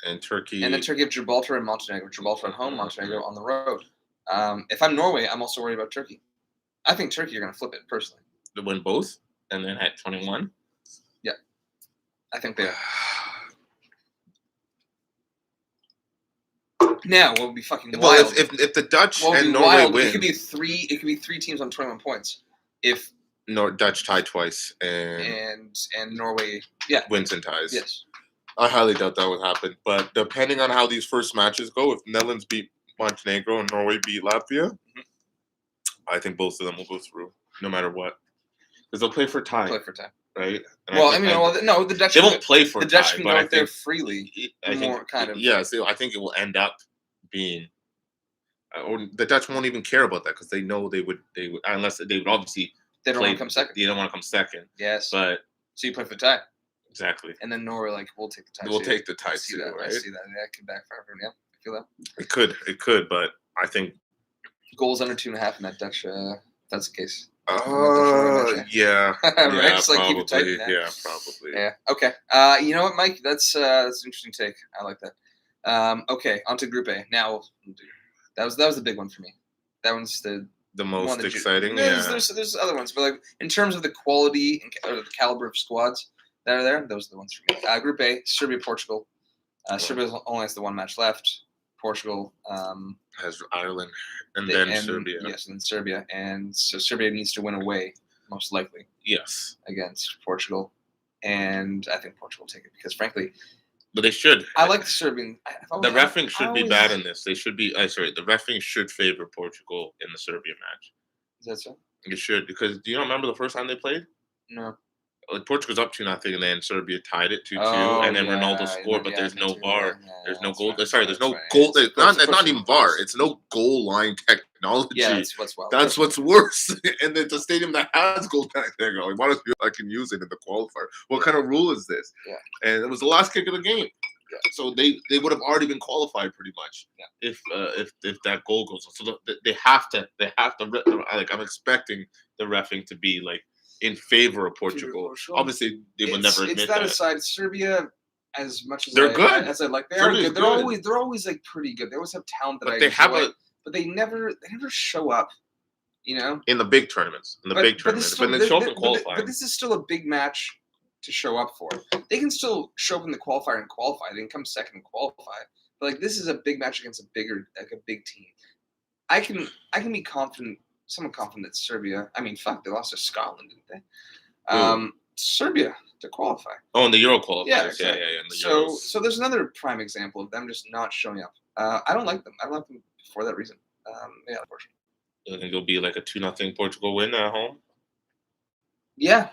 And Turkey. And then Turkey have Gibraltar and Montenegro. Gibraltar at home, Montenegro on the road. If I'm Norway, I'm also worried about Turkey. I think Turkey are going to flip it, personally. To win both, and then at 21? Yeah. I think they are. Now, what would be fucking wild? Well, if the Dutch and Norway win, it could be three teams on 21 points. If Dutch tie twice and Norway, wins and ties. Yes. I highly doubt that would happen. But depending on how these first matches go, if Netherlands beat Montenegro and Norway beat Latvia, I think both of them will go through, no matter what, because they'll play for tie. Right? And the Dutch. They won't play for the tie. Dutch can go out there freely. Yeah, so I think it will end up being, or the Dutch won't even care about that because they know they would unless they would obviously. They don't want to come second. They don't want to come second. Yes. But so you play for tie. Exactly. And then Norway, we'll take the tie. We'll take the tie too, that, right? I see that. That could backfire for him. Yeah, I feel It that. could, but I think goals under 2.5 in that Dutch. That's the case. Yeah. Right. Yeah, Just like keep it tight. Yeah, probably. Yeah. Okay. You know what, Mike? That's an interesting take. I like that. Okay. On to Group A. Now, that was the big one for me. That one's the most exciting. There's other ones, but in terms of the quality or the caliber of squads that are there, those are the ones for me. Group A: Serbia, Portugal. Serbia only has the one match left. Portugal has Ireland, and then Serbia. Yes, and Serbia, and so Serbia needs to win away, most likely. Yes, against Portugal, and I think Portugal will take it because, frankly. But they should. I like the Serbian. The reffing should be bad in this. They should be. The reffing should favor Portugal in the Serbia match. Is that so? It should, because do you remember the first time they played? No. Portugal's up 2-0, and then Serbia tied it 2-2, and then Ronaldo scored, but there's no VAR. There's no goal. Sorry, there's no goal. It's not even VAR. It's no goal line technology. Yeah, that's what's wild. That's what's worse. And it's a stadium that has goal technology. Why don't I can use it in the qualifier? What kind of rule is this? Yeah. And it was the last kick of the game. Yeah. So they would have already been qualified pretty much. Yeah. If that goal goes on. So they have to. I'm expecting the reffing to be in favor of Portugal. Obviously, they would never admit that. Aside, Serbia, as much as they're good, as I like, they are good. They're always pretty good. They always have talent that but they never show up. In the big tournaments, but they show up in qualifying. But this is still a big match to show up for. They can still show up in the qualifier and qualify. They can come second and qualify. But this is a big match against a big team. I can be confident. Somewhat confident that Serbia. I mean, they lost to Scotland, didn't they? Serbia to qualify. Oh, in the Euro qualifiers. Yeah. So there's another prime example of them just not showing up. I don't like them. I don't like them for that reason. Unfortunately. You think it'll be a 2-0 Portugal win at home? Yeah.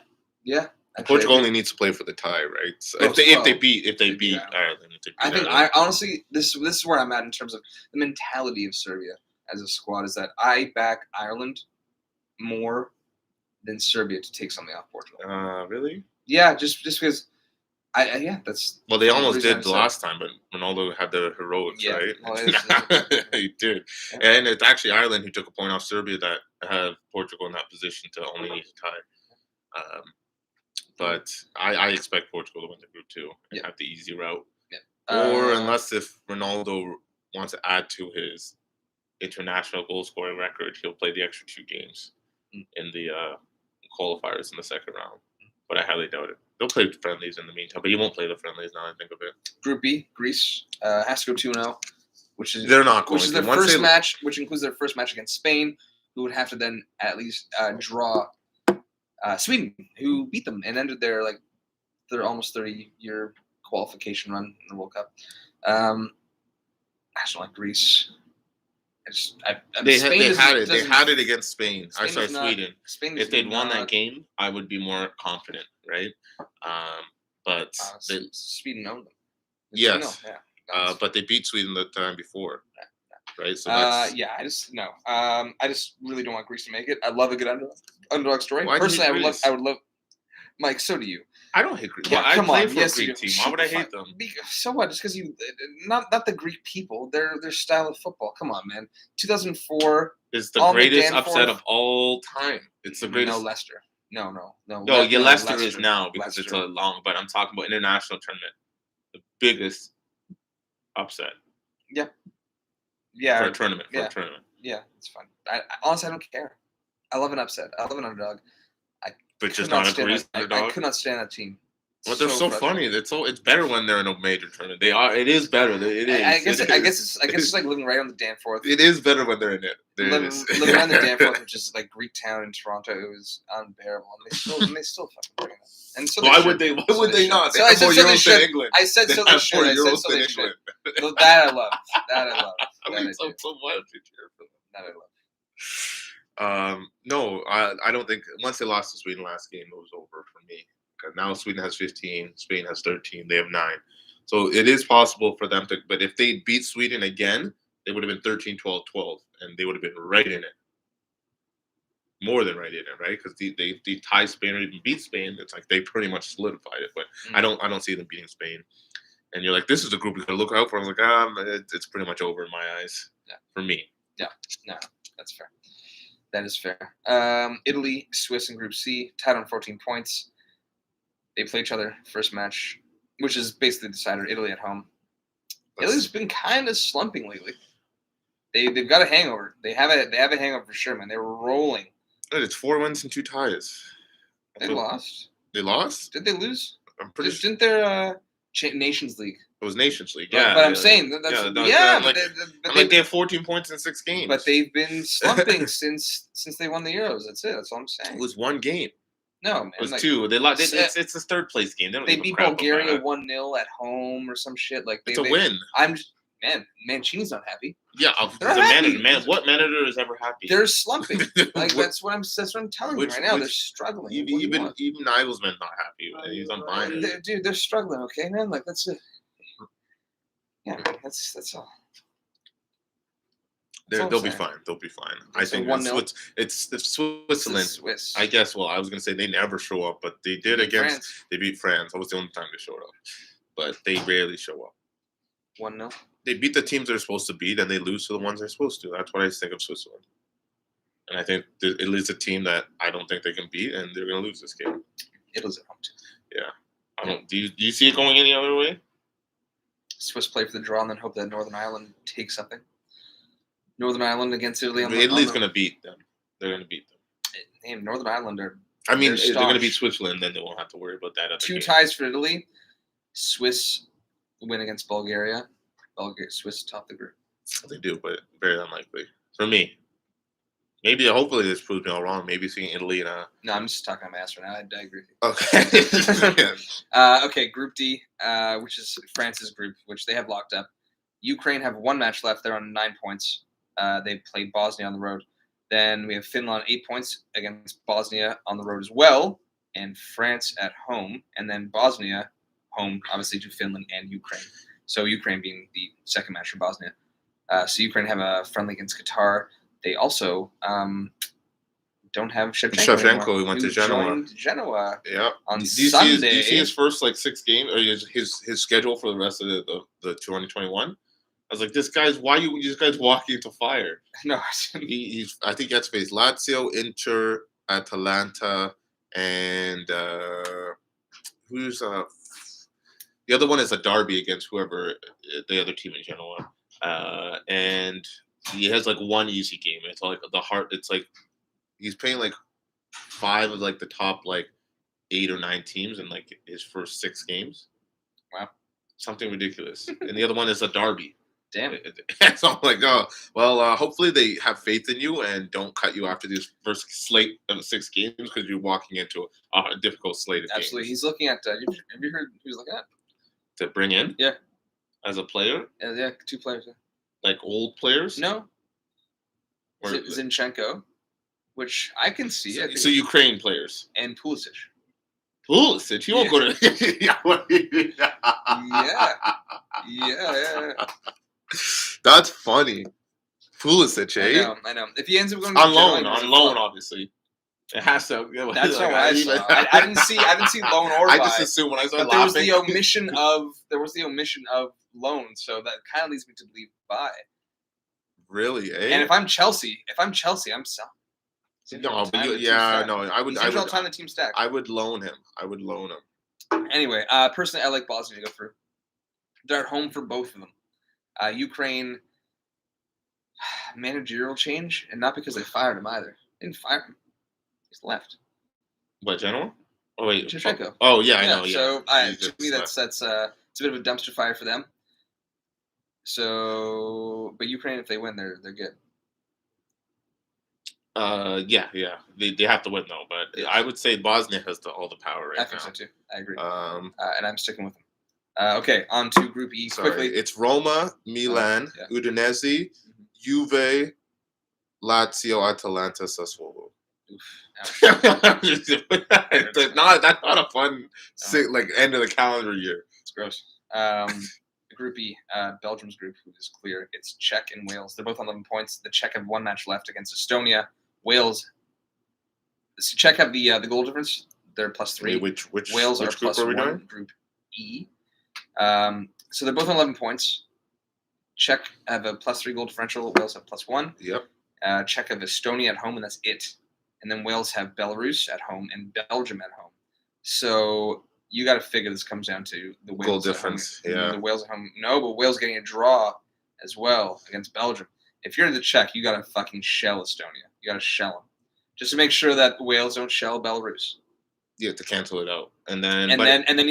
Portugal only needs to play for the tie, right? So Oh, if they well, beat beat Ireland, if they beat I think Ireland. I honestly this is where I'm at in terms of the mentality of Serbia as a squad is that I back Ireland more than Serbia to take something off Portugal. Really? Yeah, just because that's Well, they the almost reason I did the said- last time, but Ronaldo had the heroics, Yeah, right? well, it's- He did, Yeah. and it's actually Ireland who took a point off Serbia that have Portugal in that position to only need to tie. But I expect Portugal to win the group too and have the easy route. Or unless if Ronaldo wants to add to his international goal scoring record, he'll play the extra 2 games in the qualifiers in the second round. But I highly doubt it. They'll play friendlies in the meantime, but he won't play the friendlies now I think of it. Group B, Greece has to go 2-0, which is They're not going which is to. their Once first they- match, which includes their first match against Spain, who would have to then at least draw Sweden, who beat them and ended their almost 30-year qualification run in the World Cup. I just don't like Greece. They Spain had it. They doesn't- had it against Spain. Spain Sorry, is not- Sweden. Spain If is they'd won that not- game, I would be more confident, right? But they, Sweden owned them. Yes. 2-0, yeah. but they beat Sweden the time before, right? So that's I just really don't want Greece to make it. I love a good underdog story. Why do you hate Personally, Greece? I would love. Mike, so do you. I don't hate Greece. Yeah, Well, I come play on. for Yes, a you Greek do. team. Why would I hate them? So what? Just because you not the Greek people, their style of football. Come on, man. 2004. It's the All greatest Danforth. upset of all time. It's the greatest. No, Leicester. No. Leicester is now because it's a long. But I'm talking about international tournament. The biggest upset Yeah. for a tournament. Yeah, it's fun. I honestly, I don't care. I love an upset. I love an underdog. But just Could not a stand Greece that- I underdog. could not stand that team. But they're so funny. frustrating. It's better when they're in a major tournament. They are. It is better. It is. I guess It it's like living right on the Danforth. It is better when they're in it. There it Living is. on the Danforth, which is like Greek town in Toronto, it was unbearable. And they still fucking bring it up. And so Why would they? Why would they not? They So I have said more so they Euros should. than England. I said so they have should. more I said Euros so than they should. England. Well, that I love. That I love. I That mean, I do. so why would you cheer for them? That I love. No, I don't think once they lost to Sweden last game, it was over for me. 'Cause now Sweden has 15, Spain has 13, they have 9. So it is possible for them to, but if they beat Sweden again, they would have been 13, 12, 12, and they would have been right in it. More than right in it, right? Because they tie Spain or even beat Spain, it's like they pretty much solidified it. But I don't see them beating Spain. And you're like, this is a group you gotta look out for. I was like, it's pretty much over in my eyes. Yeah. For me. No, that's fair. That is fair. Italy, Swiss in Group C, tied on 14 points. They play each other first match, which is basically decided. Italy at home. Italy's been kind of slumping lately. They've got a hangover. They have a hangover for sure, man. They were rolling. It's 4 wins and 2 ties. They lost. They lost? Did they lose? I'm pretty sure Didn't their Nations League? it was Nations League. But- Yeah. but I'm saying that that's they have 14 points in 6 games. But they've been slumping since they won the Euros. That's it. That's all I'm it saying. was 1 game. No, man. It was like, 2. They lost. se- It's the 3rd place game. They don't They give a beat crap about Bulgaria that. 1-0 at home or some shit. Like It's a win. I'm just Mancini's not happy. Yeah, They're the happy. manager. What manager is ever happy? They're slumping. Like What- that's what I'm telling you right now. They're struggling. What do you even want? Nagelsmann's not happy. He's on fire. Dude, they're struggling. Okay, man. Like that's it. Yeah, man, that's all. all I'm They'll be saying. fine. They'll be fine. I So think 1-0. it's It's Switzerland. Swiss. I guess. Well, I was gonna say they never show up, but they did against. France. They beat France. That was the only time they showed up, but they rarely show up. 1-0. They beat the teams they're supposed to beat, and they lose to the ones they're supposed to. That's what I think of Switzerland. And I think Italy's a team that I don't think they can beat, and they're going to lose this game. Italy's at home too. Yeah, I don't. Do you see it going any other way? Swiss play for the draw and then hope that Northern Ireland takes something. Northern Ireland against Italy. Italy's going to beat them. They're going to beat them. Damn, Northern Ireland are I mean, They're they're going to beat staunch. Switzerland, then they won't have to worry about that. Other 2 game. ties for Italy. Swiss win against Bulgaria. Swiss top the group. They do, but very unlikely for me. Maybe, hopefully, this proves me all wrong. Maybe seeing Italy in a. No, I'm just talking on my ass right now. I agree with Okay. you. Okay, Group D, which is France's group, which they have locked up. Ukraine have 1 match left. They're on 9 points. They play Bosnia on the road. Then we have Finland on 8 points against Bosnia on the road as well. and France at home, and then Bosnia home, obviously to Finland and Ukraine. So Ukraine being the second match for Bosnia. So Ukraine have a friendly against Qatar. They also don't have Shevchenko anymore, He went who to Genoa. joined Genoa Yeah. on Do you Sunday. do you see his first 6 games or his schedule for the rest of the 2021? I was like, this guy's walking into fire. No, He's I think he has to face Lazio, Inter, Atalanta, and who's the other one is a derby against whoever the other team in Genoa. And he has like one easy game. It's like it's like he's playing like 5 of like the top like 8 or 9 teams in like his first 6 games. Wow. Something ridiculous. And the other one is a derby. Damn. So I'm like, oh, well, hopefully they have faith in you and don't cut you after this first slate of 6 games because you're walking into a difficult slate of Absolutely. games. He's looking at, have you heard who he's looking at? To bring in? Yeah. As a player? Yeah, 2 players. Yeah. Like old players? No. Or, Zinchenko, which I can see. So Ukraine players. And Pulisic. Pulisic? He won't go to... Yeah. That's funny. Pulisic, eh? I know. If he ends up going on loan, obviously. It has to. That's what I saw. I didn't see loan or buy. I just assumed when I started laughing. laughing. There was the omission of loan, so that kind of leads me to believe buy. Really, eh? And if I'm Chelsea, I'm selling. No, but I would time the team stack. I would loan him. Anyway, personally, I like Bosnia to go through. They're at home for both of them. Ukraine managerial change, and not because they fired him either. They didn't fire him. He's left. What, Genoa? Oh wait, Shevchenko. Oh yeah, I know. Yeah. So to me, that's it's a bit of a dumpster fire for them. So, but Ukraine, if they win, they're good. Yeah. They have to win though, but yes. I would say Bosnia has all the power right now. I think so too. I agree. And I'm sticking with them. Okay, on to Group E quickly. It's Roma, Milan, Udinese, Juve, Lazio, Atalanta, Sassuolo. That's not a fun end of the calendar year. It's gross. Group E, Belgium's group, who is clear. It's Czech and Wales. They're both on 11 points. The Czech have 1 match left against Estonia. Wales. So Czech have the goal difference. They're +3. Which Wales which are group are we +1. doing? Group E. So they're both on 11 points. Czech have a +3 goal differential. Wales have +1. Yep. Czech have Estonia at home, and that's it. And then Wales have Belarus at home and Belgium at home. So you got to figure this comes down to the Wales goal difference. Yeah. The Wales at home. No, but Wales getting a draw as well against Belgium. If you're the Czech, you got to fucking shell Estonia. You got to shell them. Just to make sure that Wales don't shell Belarus. You have to cancel it out. And then you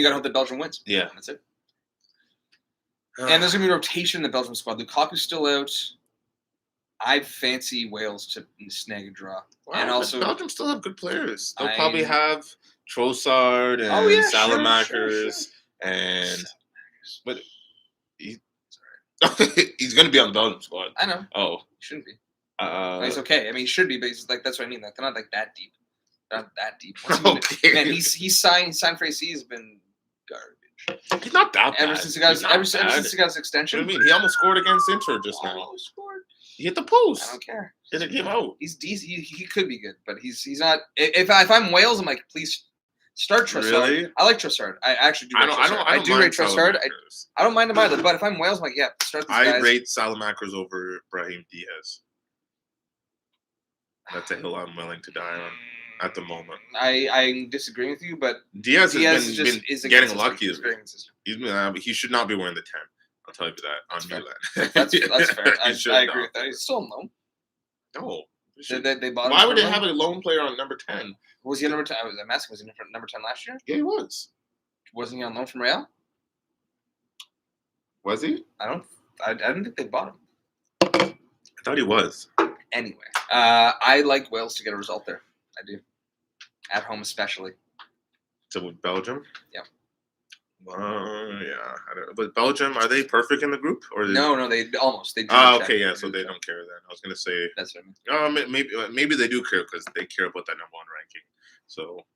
got to hope that Belgium wins. Yeah. That's it. And there's going to be rotation in the Belgium squad. Lukaku's still out. I fancy Wales to snag a draw. Wow, and also Belgium still have good players. They'll probably have Trossard and Salamakers and but he's going to be on the Belgium squad. I know. Oh, he shouldn't be. He's okay. I mean, he should be, but he's like that's what I mean. Like they're not like that deep. They're not that deep. Okay. Man, he's signed for AC has been garbage. He's not that bad. Ever since he got his extension. What do you mean? He almost scored against Inter just now. Almost scored. He hit the post. I don't care. And it came out. He's decent. He could be good, but he's not. If I'm Wales, I'm like, please start Trossard. Really? I like Trossard. I actually do. I do rate Trossard. I don't mind him either. But if I'm Wales, I'm like, yeah, start these guys. I rate Salamakers over Brahim Diaz. That's a hill I'm willing to die on at the moment. I disagree with you, but Diaz has been getting lucky. He's very consistent. He should not be wearing the 10. I'll tell you that on Milan. That's fair. I agree with that. He's still on loan. No. They bought him. Why would they have a lone player on number 10? Was he number 10? I'm asking, was he number 10 last year? Yeah, he was. Wasn't he on loan from Real? Was he? I didn't think they bought him. I thought he was. Anyway, I like Wales to get a result there. I do. At home especially. So with Belgium? Yeah. Yeah. I don't know. But Belgium, are they perfect in the group? Or No, they almost. They okay, yeah, so they don't care then. I was going to say. That's what I mean. Maybe they do care because they care about that number 1 ranking. So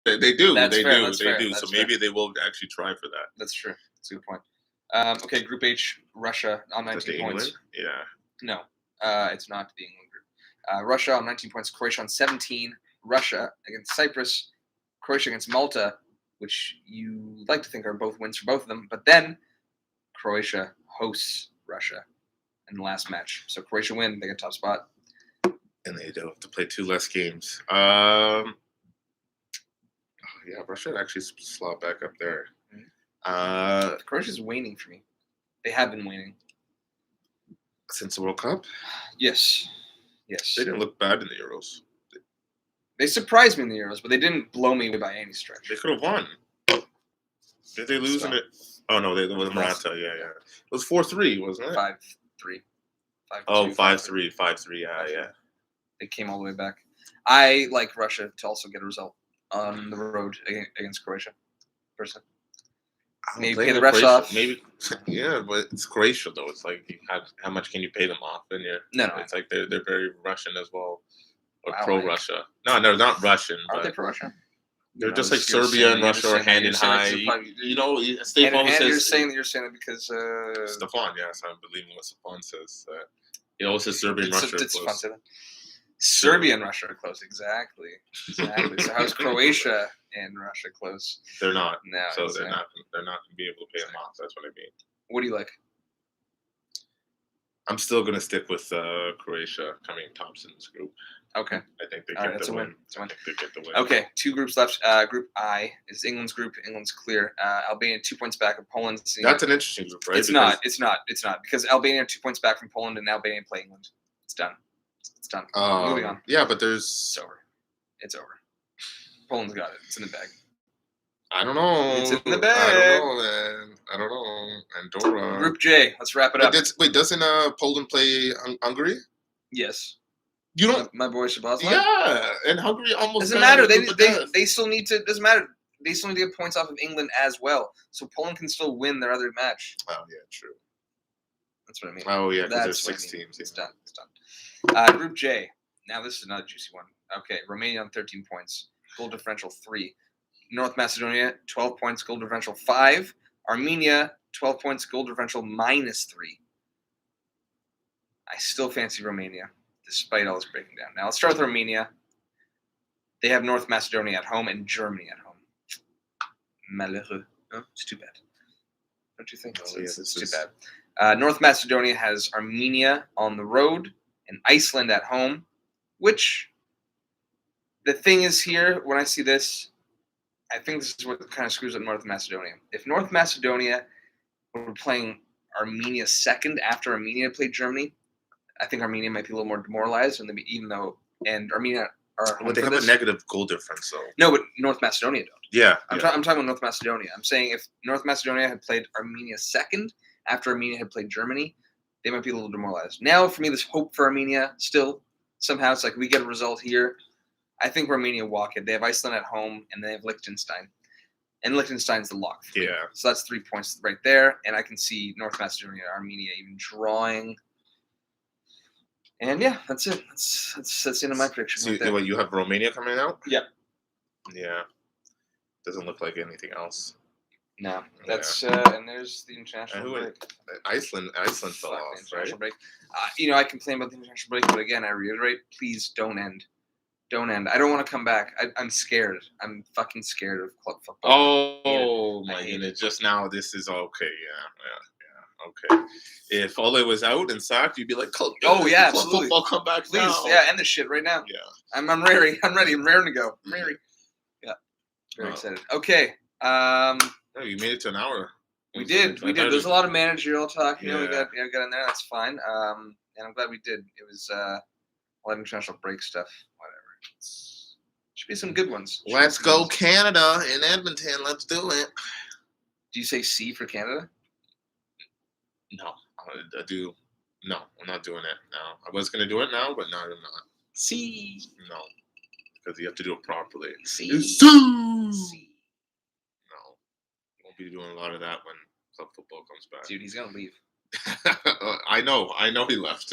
They do. That's They fair, do. that's They fair, do. that's So fair. maybe they will actually try for that. That's true. That's a good point. Okay, Group H, Russia on Is that 19 the points. England? Yeah. No, it's not the England group. Russia on 19 points, Croatia on 17, Russia against Cyprus, Croatia against Malta, which you like to think are both wins for both of them, but then Croatia hosts Russia in the last match. So Croatia win, they get top spot. And they do have to play 2 less games. Yeah, Russia actually slot back up there. Croatia's waning for me. They have been waning. Since the World Cup, Yes. they didn't look bad in the Euros. They surprised me in the Euros, but they didn't blow me away by any stretch. They could have won. Did they lose in it? Oh no, they was Morata. Yeah. It was 4-3, wasn't it? 5-3. 5-2, Oh, 5-3. 5-3. Yeah. They came all the way back. I like Russia to also get a result on the road against Croatia. Personally, maybe pay the refs off. Maybe, yeah, but it's Croatia though. It's like how much can you pay them off? And No. it's like they're very Russian as well, or Wow, pro-Russia. No, they're not Russian. Aren't but they pro-Russia? they're just like Serbia and Russia are hand in high. You know, Stefan always says. You're saying that because Stefan, yes, I'm believing what Stefan says. He always says Serbia and Russia are close. Serbia and Russia are close. Exactly. So how's Croatia and Russia close? They're not. No. So they're not going to be able to pay them off. That's what I mean. What do you like? I'm still going to stick with Croatia coming tops in this group. Okay. I think they All right, get that's the a win. win. That's a win. I think they get the win. Okay, 2 groups left. Group I is England's group. England's clear. Albania 2 points back of Poland. That's an interesting group, right? It's not because Albania are 2 points back from Poland, and Albania play England. It's done. It's done. Moving on. Yeah, but It's over. It's over. Poland's got it. It's in the bag. I don't know. It's in the bag. I don't know, man. I don't know. Andorra. Group J. Let's wrap it up. Wait, doesn't Poland play Hungary? Yes. You don't. My boy Shabazz. Yeah, and Hungary almost doesn't matter. They still need to. Doesn't matter. They still need to get points off of England as well, so Poland can still win their other match. Oh yeah, true. That's what I mean. Oh yeah, because That's there's 6 teams. It's done. It's done. Group J. Now this is another juicy one. Okay, Romania on 13 points, goal differential 3. North Macedonia 12 points, goal differential 5. Armenia 12 points, goal differential -3. I still fancy Romania, despite all this breaking down. Now let's start with Armenia. They have North Macedonia at home and Germany at home. Malheureux. Oh, it's too bad. Don't you think? It's too bad. North Macedonia has Armenia on the road and Iceland at home, which the thing is here, when I see this, I think this is what kind of screws up North Macedonia. If North Macedonia were playing Armenia second after Armenia played Germany, I think Armenia might be a little more demoralized, and Armenia are. But they have a negative goal difference, though. No, but North Macedonia don't. Yeah, I'm talking about North Macedonia. I'm saying if North Macedonia had played Armenia second after Armenia had played Germany, they might be a little demoralized. Now, for me, there's hope for Armenia still. Somehow, it's like we get a result here. I think Romania walk it. They have Iceland at home, and they have Liechtenstein. And Liechtenstein's the lock. Yeah. So that's 3 points right there. And I can see North Macedonia, Armenia even drawing. And yeah, that's it. That's the end of my prediction. So right there. you have Romania coming out? Yep. Yeah. Doesn't look like anything else. No, that's and there's the international break. Iceland fell off, international right? break. I complain about the international break, but again, I reiterate: please don't end. Don't end. I don't want to come back. I'm scared. I'm fucking scared of club football. Oh my goodness! Just now, this is okay. Yeah. Okay. If Ole was out and sacked, you'd be like, club absolutely. football, come back, please. Now. Yeah, end this shit right now. Yeah. I'm ready. I'm ready. I'm raring to go. I'm ready. Yeah. Very excited. Okay. Oh, you made it to an hour. We did. There's a lot of managerial talk. Yeah. We got in there. That's fine. And I'm glad we did. It was a lot of international break stuff. Whatever. Should be some good ones. Let's go Canada in Edmonton. Let's do it. Do you say C for Canada? No, I do. No, I'm not doing it now. I was gonna do it now, but no, I'm not. C. No, because you have to do it properly. C. C. No, won't be doing a lot of that when club football comes back. Dude, he's gonna leave. I know he left.